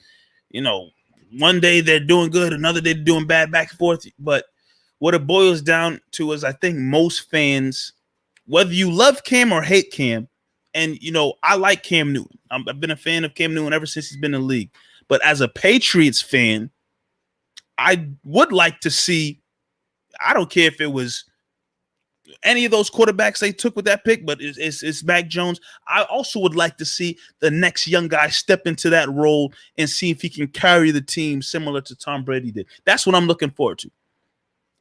One day they're doing good, another day they're doing bad, back and forth. But what it boils down to is, I think most fans, whether you love Cam or hate Cam, and I like Cam Newton. I've been a fan of Cam Newton ever since he's been in the league. But as a Patriots fan, I would like to see, I don't care if it was any of those quarterbacks they took with that pick, but it's Mac Jones. I also would like to see the next young guy step into that role and see if he can carry the team similar to Tom Brady did. That's what I'm looking forward to.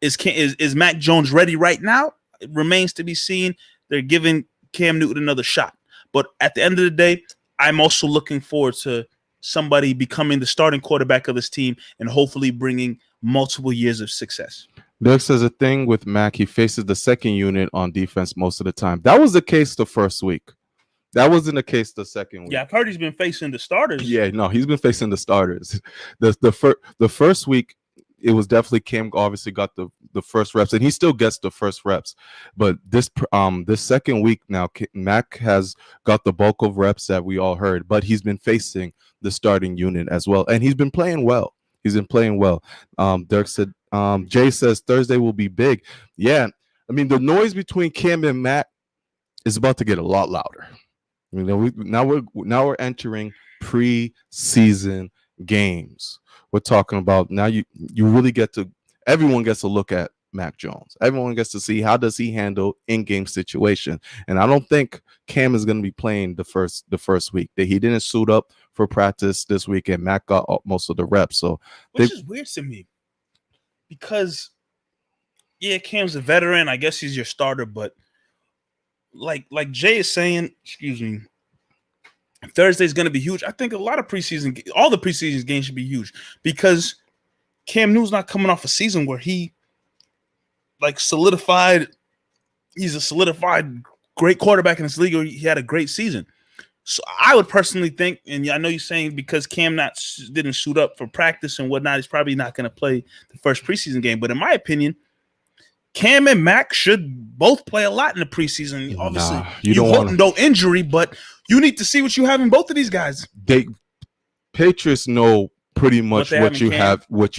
Is Mac Jones ready right now? It remains to be seen. They're giving Cam Newton another shot. But at the end of the day, I'm also looking forward to somebody becoming the starting quarterback of this team and hopefully bringing multiple years of success. Dirk says a thing with Mac, he faces the second unit on defense most of the time. That was the case the first week. That wasn't the case the second week. Yeah, I've heard he's been facing the starters. Yeah, no, he's been facing the starters. The first week, it was definitely Cam obviously got the first reps, and he still gets the first reps. But this second week now, Mac has got the bulk of reps that we all heard, but he's been facing the starting unit as well, and he's been playing well. Dirk said, Jay says Thursday will be big. Yeah, I mean the noise between Cam and Mac is about to get a lot louder. You know, now we're entering preseason games. We're talking about now. You really everyone gets to look at Mac Jones. Everyone gets to see how does he handle in-game situation. And I don't think Cam is going to be playing the first week. That he didn't suit up for practice this week, and Mac got most of the reps. So which is weird to me because yeah, Cam's a veteran. I guess he's your starter, but like Jay is saying, excuse me, Thursday's going to be huge. I think all the preseason games should be huge because Cam Newton's not coming off a season where he solidified. He's a solidified great quarterback in this league. Or he had a great season. So I would personally think, and I know you're saying because Cam didn't suit up for practice and whatnot, he's probably not going to play the first preseason game. But in my opinion, Cam and Mac should both play a lot in the preseason. Obviously, you don't want no injury, but you need to see what you have in both of these guys. Patriots know pretty much what you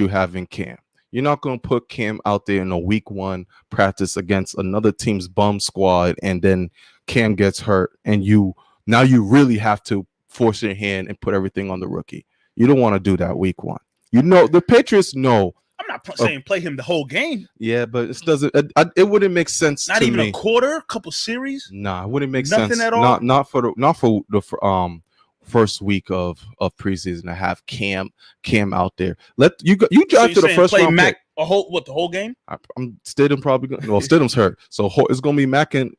have in Cam. You're not going to put Cam out there in a week 1 practice against another team's bum squad, and then Cam gets hurt, and you really have to force your hand and put everything on the rookie. You don't want to do that week 1. You know the Patriots know. I'm not saying play him the whole game. Yeah, but it doesn't. It wouldn't make sense. Not to even me. A quarter, a couple series. Nah, it wouldn't make Nothing sense. at all. Not for the first week of preseason to have Cam out there. You drive to the first round Mac pick. the whole game? Stidham probably going. Well, Stidham's hurt, so it's going to be Mac and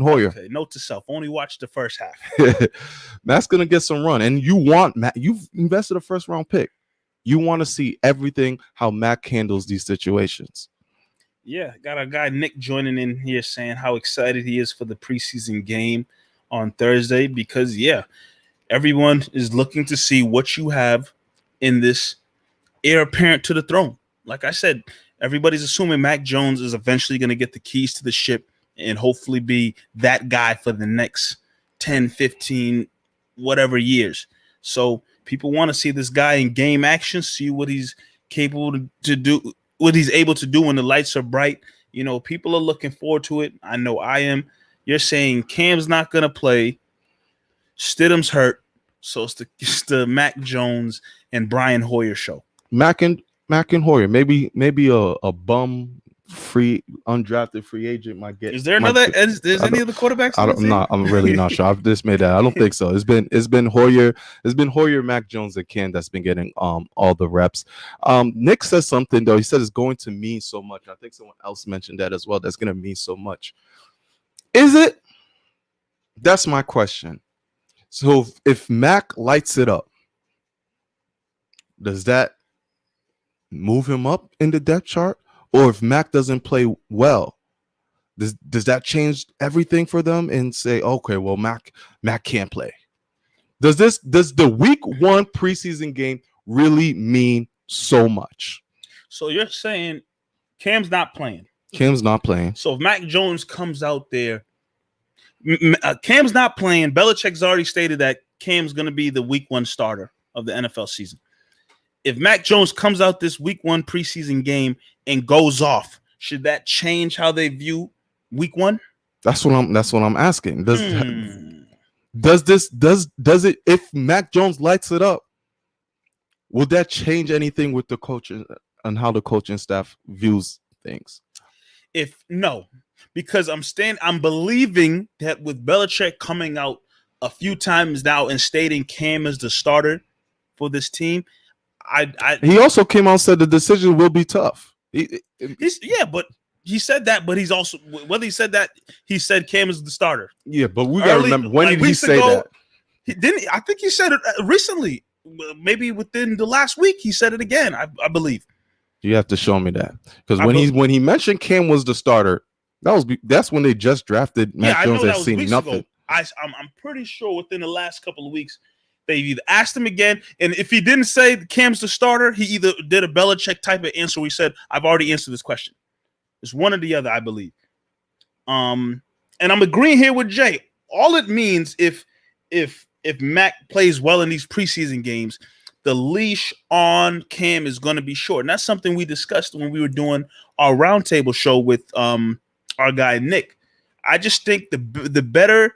Hoyer. Okay, note to self: only watch the first half. Mac's going to get some run, and you want Mac. You've invested a first round pick. You want to see everything how Mac handles these situations. Yeah, got our guy Nick joining in here saying how excited he is for the preseason game on Thursday because everyone is looking to see what you have in this heir apparent to the throne. Like I said, everybody's assuming Mac Jones is eventually going to get the keys to the ship and hopefully be that guy for the next 10, 15, whatever years. So people want to see this guy in game action, see what he's capable to do, what he's able to do when the lights are bright. You know, people are looking forward to it. I know I am. You're saying Cam's not going to play. Stidham's hurt. So it's the Mac Jones and Brian Hoyer show. Mac and Hoyer. Maybe a bum free undrafted free agent might get. Is there another? Is any of the quarterbacks? I'm really not sure. I've just made that. I don't think so. It's been Hoyer, Mac Jones, and Ken that's been getting all the reps. Nick says something though. He said it's going to mean so much. I think someone else mentioned that as well. That's going to mean so much. Is it? That's my question. So if Mac lights it up, does that move him up in the depth chart? Or if Mac doesn't play well, does that change everything for them and say, okay, well, Mac can't play? Does the week 1 preseason game really mean so much? So you're saying Cam's not playing. Cam's not playing. So if Mac Jones comes out there, Cam's not playing. Belichick's already stated that Cam's going to be the week 1 starter of the NFL season. If Mac Jones comes out this week 1 preseason game and goes off, should that change how they view week 1? That's what I'm asking. Does it if Mac Jones lights it up, Will that change anything with the coach and how the coaching staff views things? No, because I'm believing that with Belichick coming out a few times now and stating Cam is the starter for this team, He also came out and said the decision will be tough. But he said that, but he's also, whether he said that, he said Cam is the starter. Yeah, but we gotta remember, when did he say that? I think he said it recently, maybe within the last week. He said it again, I believe. You have to show me that, because when he mentioned Cam was the starter, that's when they just drafted Mac Jones and seen nothing. I'm pretty sure within the last couple of weeks they've either asked him again, and if he didn't say Cam's the starter, he either did a Belichick type of answer where he said, "I've already answered this question." It's one or the other, I believe. And I'm agreeing here with Jay. All it means if Mac plays well in these preseason games, the leash on Cam is going to be short. And that's something we discussed when we were doing our roundtable show with our guy Nick. I just think the better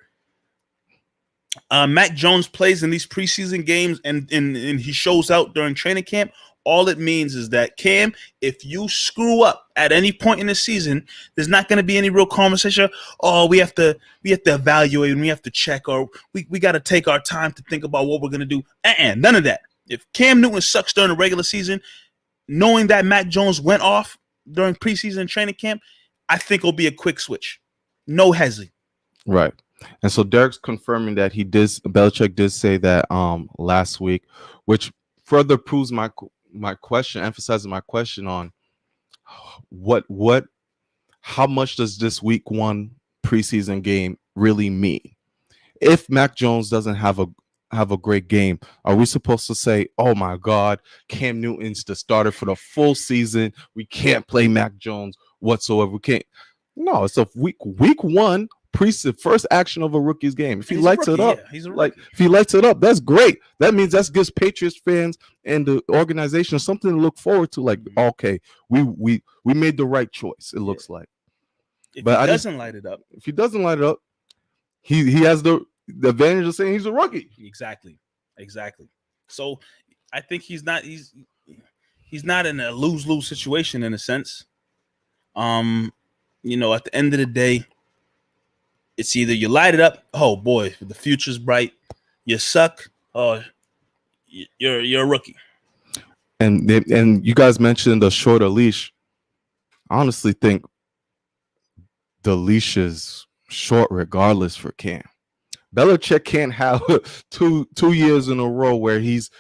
Mac Jones plays in these preseason games and he shows out during training camp, all it means is that, Cam, if you screw up at any point in the season, there's not going to be any real conversation. Oh, we have to evaluate and we have to check, or we got to take our time to think about what we're going to do. None of that. If Cam Newton sucks during the regular season, knowing that Mac Jones went off during preseason training camp, I think it'll be a quick switch. No hesitation. Right. And so Derek's confirming that Belichick did say that last week, which further proves my question, emphasizes my question on how much does this week 1 preseason game really mean? If Mac Jones doesn't have a great game, are we supposed to say, oh my God, Cam Newton's the starter for the full season, we can't play Mac Jones whatsoever? We can't. No, it's a week 1 first action of a rookie's game. If he lights it up, if he lights it up, that's great. That means that gives Patriots fans and the organization something to look forward to. Like, okay, we made the right choice. It looks like. If he doesn't light it up, he has the advantage of saying he's a rookie. Exactly. So I think he's not in a lose-lose situation in a sense. At the end of the day, it's either you light it up, oh boy, the future's bright. You suck, oh, you're a rookie. And you guys mentioned the shorter leash. I honestly think the leash is short regardless for Cam. Belichick can't have two years in a row where he's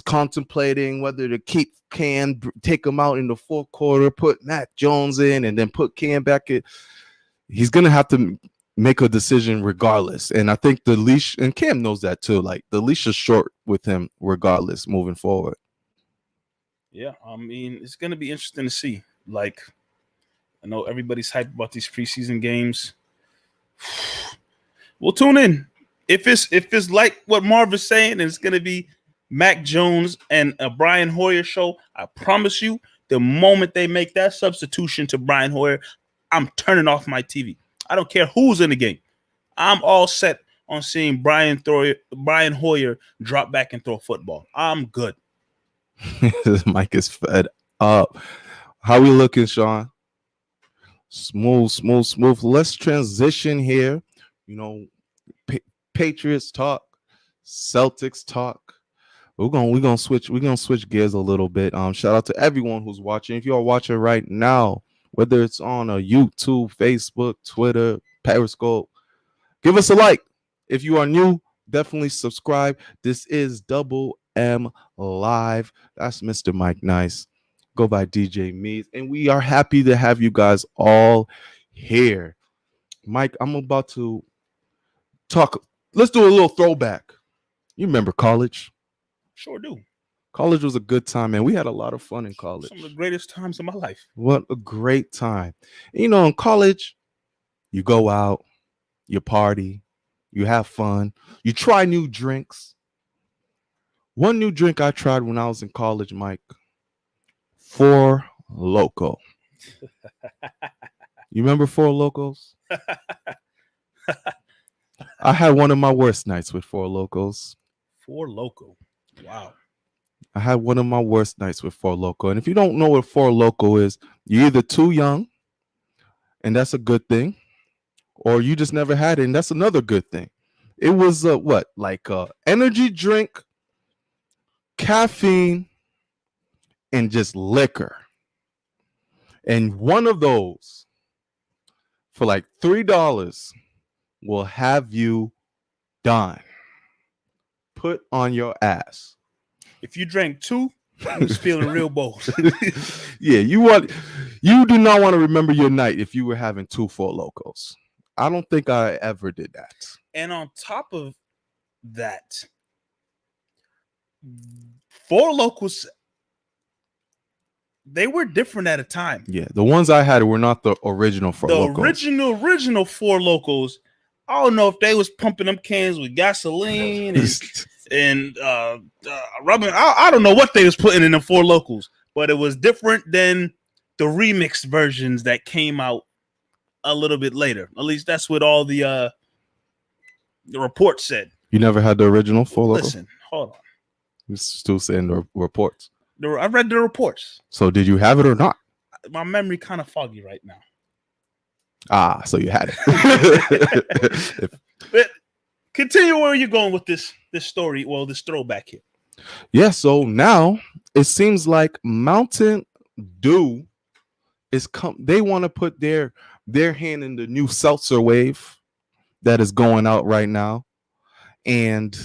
contemplating whether to keep Cam, take him out in the fourth quarter, put Mac Jones in, and then put Cam back in. He's gonna have to make a decision regardless. And I think the leash, and Cam knows that too, like the leash is short with him regardless moving forward. Yeah, I mean, it's gonna be interesting to see. Like, I know everybody's hyped about these preseason games. We'll tune in. If it's like what Marv is saying, and it's gonna be Mac Jones and a Brian Hoyer show, I promise you, the moment they make that substitution to Brian Hoyer, I'm turning off my TV. I don't care who's in the game. I'm all set on seeing Brian Hoyer drop back and throw football. I'm good. Mike is fed up. How we looking, Sean? Smooth. Let's transition here. Patriots talk, Celtics talk. We're gonna switch gears a little bit. Shout out to everyone who's watching. If you are watching right now, whether it's on a YouTube, Facebook, Twitter, Periscope, give us a like. If you are new, definitely subscribe. This is Double M Live. That's Mr. Mike Nice. Go by DJ Mees. And we are happy to have you guys all here. Mike, I'm about to talk. Let's do a little throwback. You remember college? Sure do. College was a good time, man. We had a lot of fun in college. Some of the greatest times of my life. What a great time. In college, you go out, you party, you have fun, you try new drinks. One new drink I tried when I was in college, Mike, Four Loko. You remember Four Lokos? I had one of my worst nights with Four Lokos. Four Loko. Wow. I had one of my worst nights with Four Loco. And if you don't know what Four Loco is, you're either too young, and that's a good thing, or you just never had it, and that's another good thing. It was energy drink, caffeine, and just liquor. And one of those for like $3 will have you done. Put on your ass. If you drank 2, you was feeling real bold. Yeah, you do not want to remember your night if you were having 2 Four Locos. I don't think I ever did that. And on top of that, Four Locos, they were different at a time. Yeah, the ones I had were not the original Four Locos. The original Four Locos, I don't know if they was pumping them cans with gasoline and rubber. I don't know what they was putting in the Four Locos, but it was different than the remixed versions that came out a little bit later. At least that's what all the reports said. You never had the original Four Loko? Listen, hold on. You're still saying the reports. I read the reports. So did you have it or not? My memory kind of foggy right now. So you had it. But continue where you're going with this story. Well, this throwback here. Yeah, so now it seems like Mountain Dew is they want to put their hand in the new seltzer wave that is going out right now, and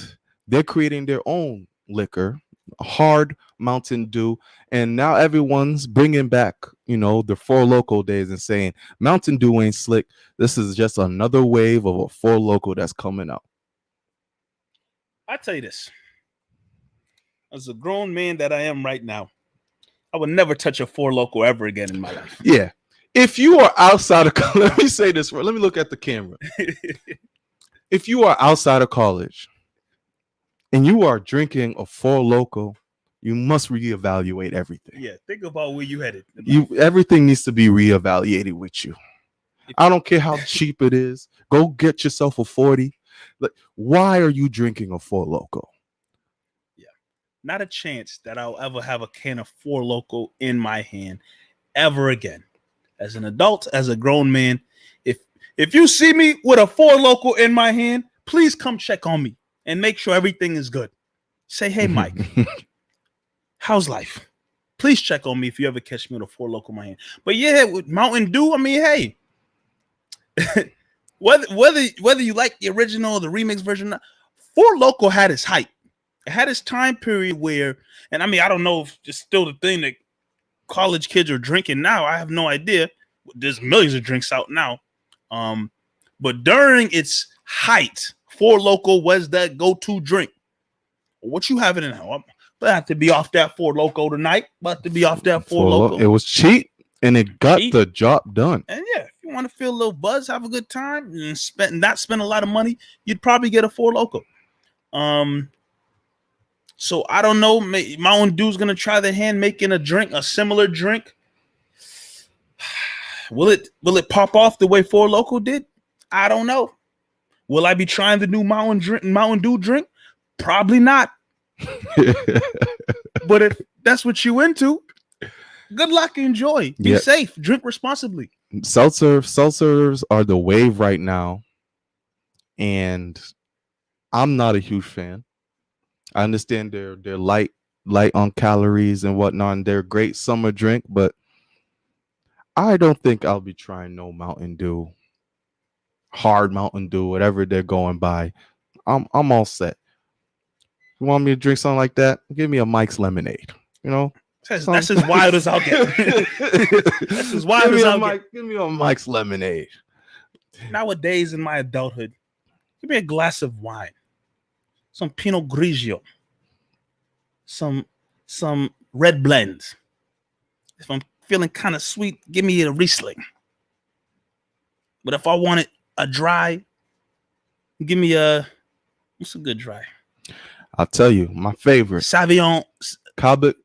they're creating their own liquor, hard Mountain Dew, and now everyone's bringing back the Four Loko days and saying Mountain Dew ain't slick. This is just another wave of a Four Loko that's coming out. I tell you this, as a grown man that I am right now, I would never touch a Four Loko ever again in my life. Yeah. If you are outside of college, let me say this. Let me look at the camera. If you are outside of college and you are drinking a Four Loko, you must reevaluate everything. Yeah, think about where you headed. Everything needs to be reevaluated with you. I don't care how cheap it is. Go get yourself a 40. Like, why are you drinking a Four Loko? Yeah, not a chance that I'll ever have a can of Four Loko in my hand ever again. As an adult, as a grown man, if you see me with a Four Loko in my hand, please come check on me and make sure everything is good. Say, hey, Mike, how's life? Please check on me if you ever catch me with a Four Loko in my hand. But yeah, with Mountain Dew, I mean, hey, whether you like the original or the remix version, Four Loko had its hype. It had its time period where, and I mean, I don't know if it's still the thing that college kids are drinking now. I have no idea. There's millions of drinks out now. But during its height, Four Loko was that go-to drink. What you having in now? I'm about to be off that Four Loko tonight. About to be off that Four Loko. It was cheap and it got the job done. And yeah, if you want to feel a little buzz, have a good time, and not spend a lot of money, you'd probably get a Four Loko. So I don't know. Mountain Dew's gonna try their hand making a similar drink. Will it pop off the way Four Loko did? I don't know. Will I be trying the new Mountain Dew drink? Probably not. But if that's what you into, good luck, enjoy. Be safe, drink responsibly. Seltzers are the wave right now, and I'm not a huge fan. I understand they're light on calories and whatnot, and they're a great summer drink, but I don't think I'll be trying no Mountain Dew, hard Mountain Dew, whatever they're going by. I'm all set. You want me to drink something like that? Give me a Mike's Lemonade. That's as wild as I'll get. That's as wild as I'll get. Give me a Mike's Lemonade. Nowadays, in my adulthood, give me a glass of wine, some Pinot Grigio, some red blends. If I'm feeling kind of sweet, give me a Riesling. But if I want it a dry, give me what's a good dry? I'll tell you, my favorite. Sauvignon. Cabernet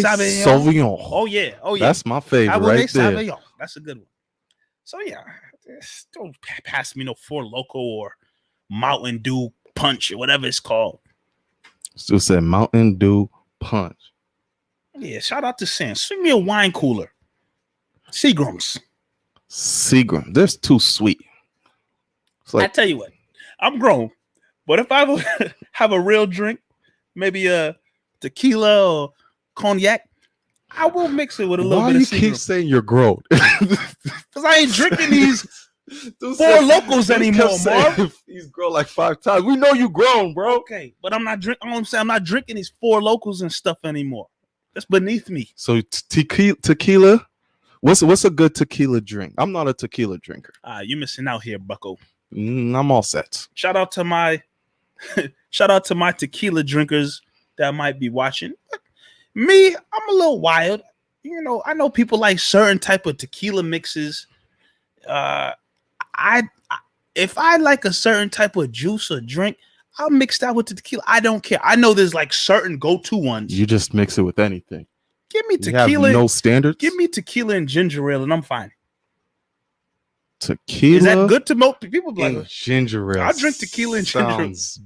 Sauvignon. Oh yeah. That's my favorite Cabernet right there. Sauvignon. That's a good one. So yeah, don't pass me no Four Loko or Mountain Dew Punch or whatever it's called. Still said Mountain Dew punch. Yeah, shout out to Sam. Swing me a wine cooler. Seagram's. Seagram. They're too sweet. It's I like, tell you what, I'm grown, but if I ever have a real drink, maybe a tequila or cognac, I will mix it with a little why bit you of keep Seagram. saying you're grown? Because I ain't drinking these Dude Four said- Locos dude anymore, kept saying Marv. He's grown like 5 times. We know you grown, bro. Okay, but I'm not drinking. I'm saying I'm not drinking these Four Locos and stuff anymore. That's beneath me. So tequila. What's a good tequila drink? I'm not a tequila drinker. You missing out here, Bucko. I'm all set. Shout out to my tequila drinkers that might be watching. Me, I'm a little wild. You know, I know people like certain type of tequila mixes. If I like a certain type of juice or drink, I'll mix that with the tequila. I don't care. I know there's like certain go-to ones. You just mix it with anything. Give me You have tequila. no standards. Give me tequila and ginger ale, and I'm fine. Tequila. Is that good to most people? Be and like, ginger ale. I'll drink tequila and ginger ale. sounds-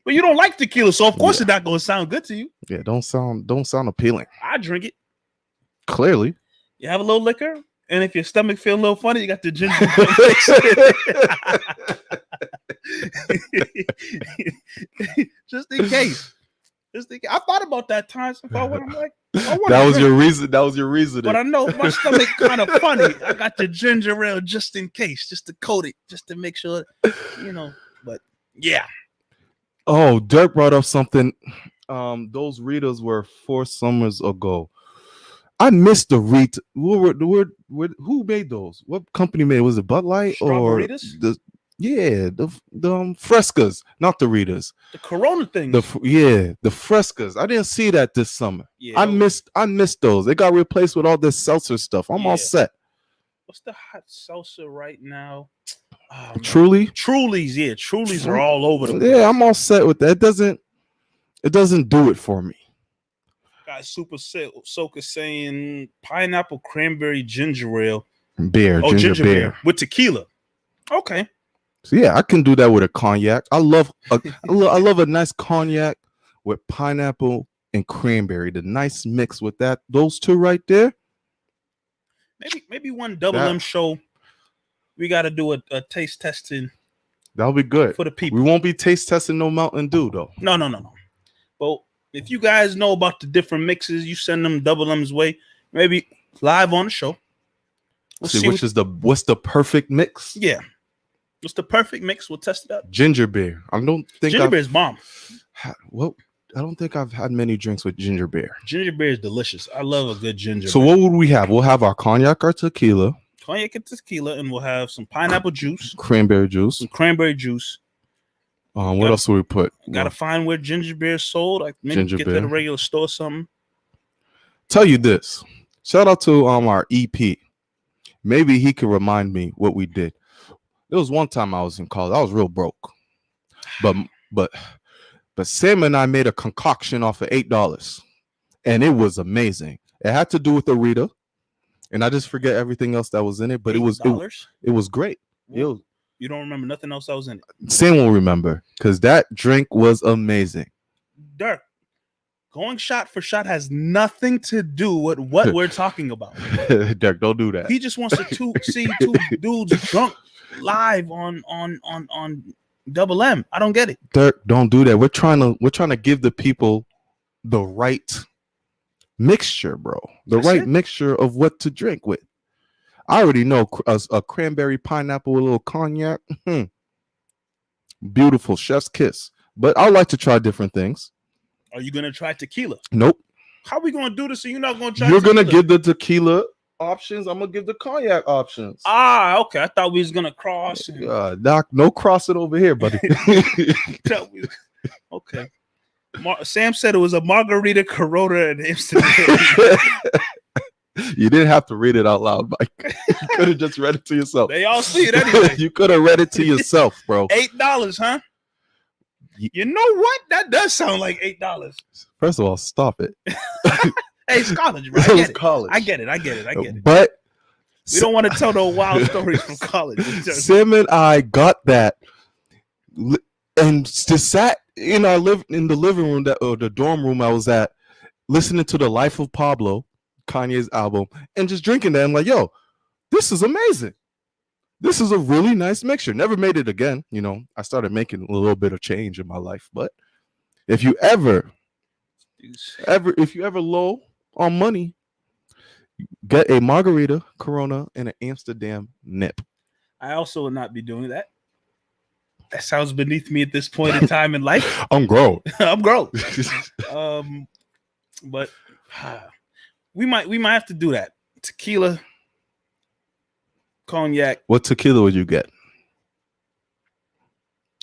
but you don't like tequila, so of course Yeah. it's not going to sound good to you. Yeah, don't sound appealing. I drink it. Clearly. You have a little liquor, and if your stomach feel a little funny, you got the ginger ale. Just in case. I thought about that time. So I'm like, That was your reason. That was your reason. but I know my stomach kind of funny. I got the ginger ale just in case, just to coat it, just to make sure, you know. But yeah, Oh, Dirk brought up something. Those Ritas were 4 summers ago. I missed the Rita. Who made those? What company made it? Was it Bud Light or Strawberritas? the Frescas, not the Ritas. the Corona thing. The Frescas. I didn't see that this summer. Yeah, I missed those. They got replaced with all this seltzer stuff. I'm all Yeah. set. What's the hot salsa right now? Oh, man. Truly, Trulies, yeah, Trulies are all over the place. yeah, I'm all set with that. It doesn't do it for me. Got Super Soaker saying pineapple cranberry ginger ale. Beer, Oh, ginger beer. with tequila. Okay. So yeah, I can do that with a cognac. I love a nice cognac with pineapple and cranberry. The nice mix with that. Those two right there. Maybe one double M show. We got to do a taste testing That'll be good. for the people. We won't be taste testing no Mountain Dew though. No. But if you guys know about the different mixes, you send them double M's way. Maybe live on the show. We'll See what's the perfect mix. Yeah. What's the perfect mix? We'll test it out. Ginger beer. I don't think Ginger beer is bomb. I don't think I've had many drinks with ginger beer. Ginger beer is delicious. I love a good ginger So beer. what would we have? We'll have our cognac or tequila, Cognac and tequila, and we'll have some pineapple juice, cranberry juice. some cranberry juice. What else will we put? Gotta find where ginger beer is sold. Like maybe Ginger get to beer. the regular store or something. Tell you this. Shout out to our EP. Maybe he can remind me what we did. There was one time I was in college. I was real broke. But Sam and I made a concoction off of $8. And it was amazing. It had to do with the Rita. And I just forget everything else that was in it, but it was great. You don't remember nothing else that was in it. Sam will remember because that drink was amazing. Dirk, going shot for shot has nothing to do with what we're talking about. Dirk, don't do that. He just wants to see two dudes drunk live on Double M. I don't get it. Dirk, don't do that. We're trying to give the people the right mixture, bro. That's Right it? mixture of what to drink with. I already know a cranberry pineapple with a little cognac. Beautiful, chef's kiss. But I like to try different things. Are you gonna try tequila? Nope. How are we gonna do this? So you're not gonna try. You're gonna tequila? give the tequila options. I'm gonna give the cognac options. Okay. I thought we was gonna cross. Doc, no crossing over here, buddy. Tell me. Okay. Sam said it was a margarita, Corona, and Amsterdam. You didn't have to read it out loud, Mike. You could have just read it to yourself. They all see it anyway. You could have read it to yourself, bro. $8, huh? You know what? That does sound like $8. First of all, stop it. Hey, it's college, bro. It was college. I get it. But We don't want to tell no wild stories from college. Sam and I got that and just sat in the living room or the dorm room I was at listening to The Life of Pablo, Kanye's album, and just drinking that. I'm like, yo, this is amazing. This is a really nice mixture. Never made it again. You know, I started making a little bit of change in my life. But if you ever low on money, get a margarita, Corona, and an Amsterdam nip. I also would not be doing that. That sounds beneath me at this point in time in life. I'm grown. I'm grown. But we might have to do that. Tequila, cognac. What tequila would you get?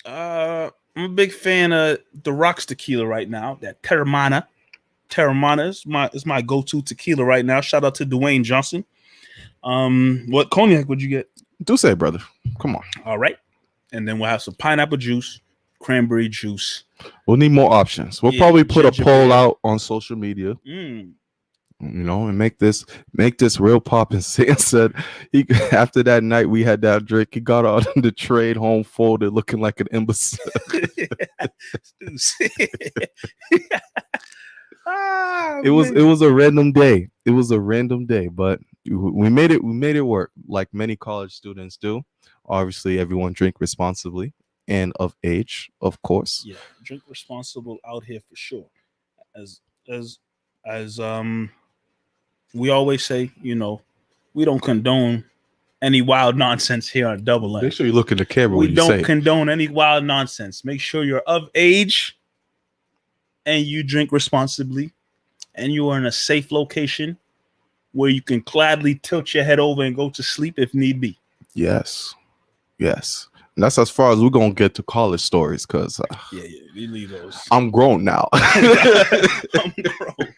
I'm a big fan of the Rocks tequila right now. That Terramana. Terramana is my go-to tequila right now. Shout out to Dwayne Johnson. What cognac would you get? Do say, brother. Come on. All right. And then we'll have some pineapple juice, cranberry juice. We'll need more options. We'll probably put a poll out on social media. You know, and make this real pop. And Sam said after that night we had that drink, he got out in the trade home folded looking like an imbecile. It was a random day. It was a random day, but we made it work like many college students do. Obviously, everyone drink responsibly and of age, of course. Yeah, drink responsible out here for sure. As we always say, you know, we don't condone any wild nonsense here on Double N. Make sure you look in the camera. We don't condone any wild nonsense. Make sure you're of age and you drink responsibly and you are in a safe location where you can gladly tilt your head over and go to sleep if need be. Yes. And that's as far as we're going to get to college stories because yeah, we leave those. I'm grown now. I'm grown.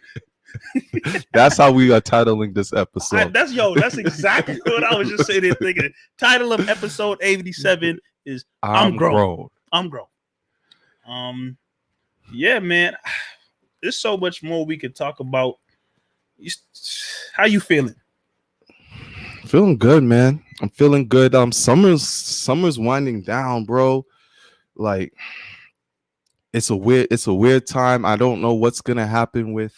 That's how we are titling this episode. That's exactly what I was just sitting there thinking. Title of episode 87 is I'm grown. I'm grown. Yeah, man. There's so much more we could talk about. How you feeling? Feeling good, man. I'm feeling good. Summer's winding down, bro. Like it's a weird time. I don't know what's gonna happen with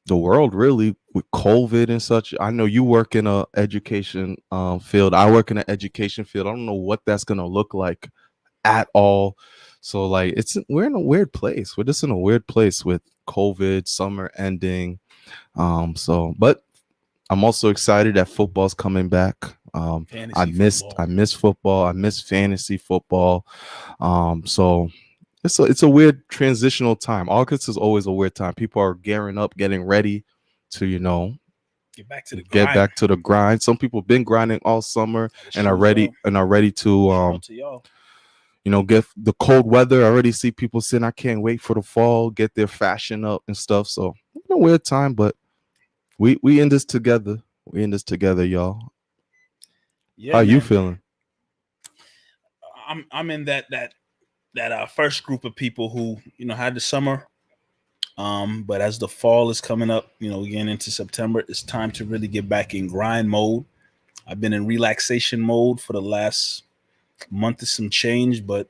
the world really with COVID and such. I know you work in a education field. I work in an education field. I don't know what that's gonna look like at all. So like we're in a weird place. We're just in a weird place with COVID, summer ending. But I'm also excited that football's coming back. I miss football. I miss fantasy football. So it's a weird transitional time. August is always a weird time. People are gearing up, getting ready to, you know, get back to the grind. Some people have been grinding all summer and are ready to you know, get the cold weather. I already see people saying I can't wait for the fall, get their fashion up and stuff. So it's a weird time, but we in this together. We in this together, y'all. Yeah, how you feeling? I'm in that first group of people who, you know, had the summer. But as the fall is coming up, you know, getting into September, it's time to really get back in grind mode. I've been in relaxation mode for the last month of some change, but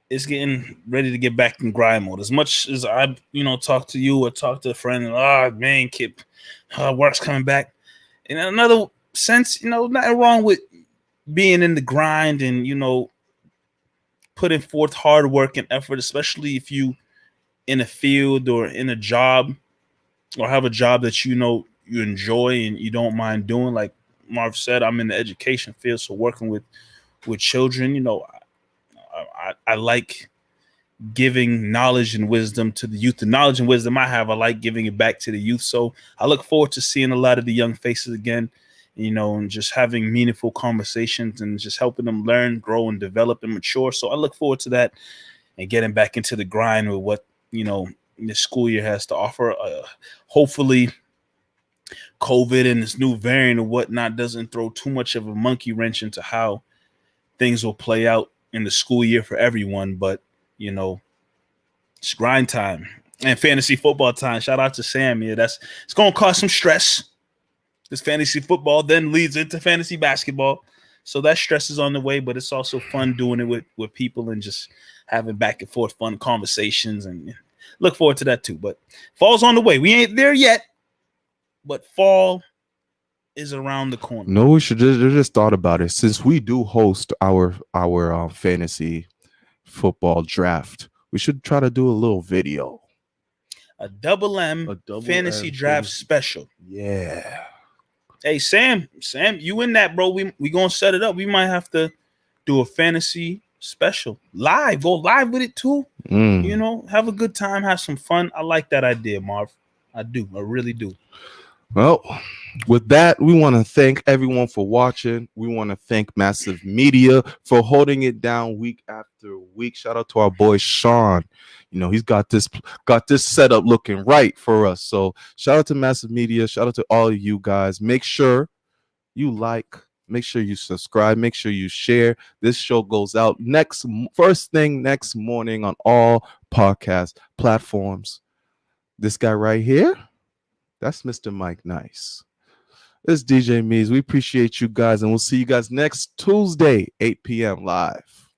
it's getting ready to get back in grind mode. As much as I, you know, talk to you or talk to a friend and man, Kip, work's coming back. In another sense, you know, nothing wrong with being in the grind and, you know, putting forth hard work and effort, especially if you in a field or in a job or have a job that you know you enjoy and you don't mind doing. Like Marv said, I'm in the education field, so working with children, you know, I like giving knowledge and wisdom to the youth. The knowledge and wisdom I have, I like giving it back to the youth. So I look forward to seeing a lot of the young faces again, you know, and just having meaningful conversations and just helping them learn, grow, and develop and mature. So I look forward to that and getting back into the grind with what, you know, the school year has to offer. Hopefully COVID and this new variant and whatnot doesn't throw too much of a monkey wrench into how things will play out in the school year for everyone. But, you know, it's grind time and fantasy football time. Shout out to Sam. Yeah, it's going to cause some stress. This fantasy football then leads into fantasy basketball. So that stress is on the way, but it's also fun doing it with people and just having back and forth fun conversations and look forward to that too. But fall's on the way. We ain't there yet, but fall is around the corner. No, we should just thought about it. Since we do host our fantasy football draft, we should try to do a little video. A double M fantasy draft special. Yeah. Hey, Sam, you in that, bro? We gonna set it up. We might have to do a fantasy special live. Go live with it too. You know, have a good time, have some fun. I like that idea, Marv. I do. I really do. Well, with that, we want to thank everyone for watching. We want to thank Massive Media for holding it down week after week. Shout out to our boy Sean. You know, he's got this setup looking right for us. So shout out to Massive Media. Shout out to all of you guys. Make sure you like, make sure you subscribe, make sure you share. This show goes out first thing next morning on all podcast platforms. This guy right here, that's Mr. Mike Nice. This is DJ Mees. We appreciate you guys, and we'll see you guys next Tuesday, 8 p.m. live.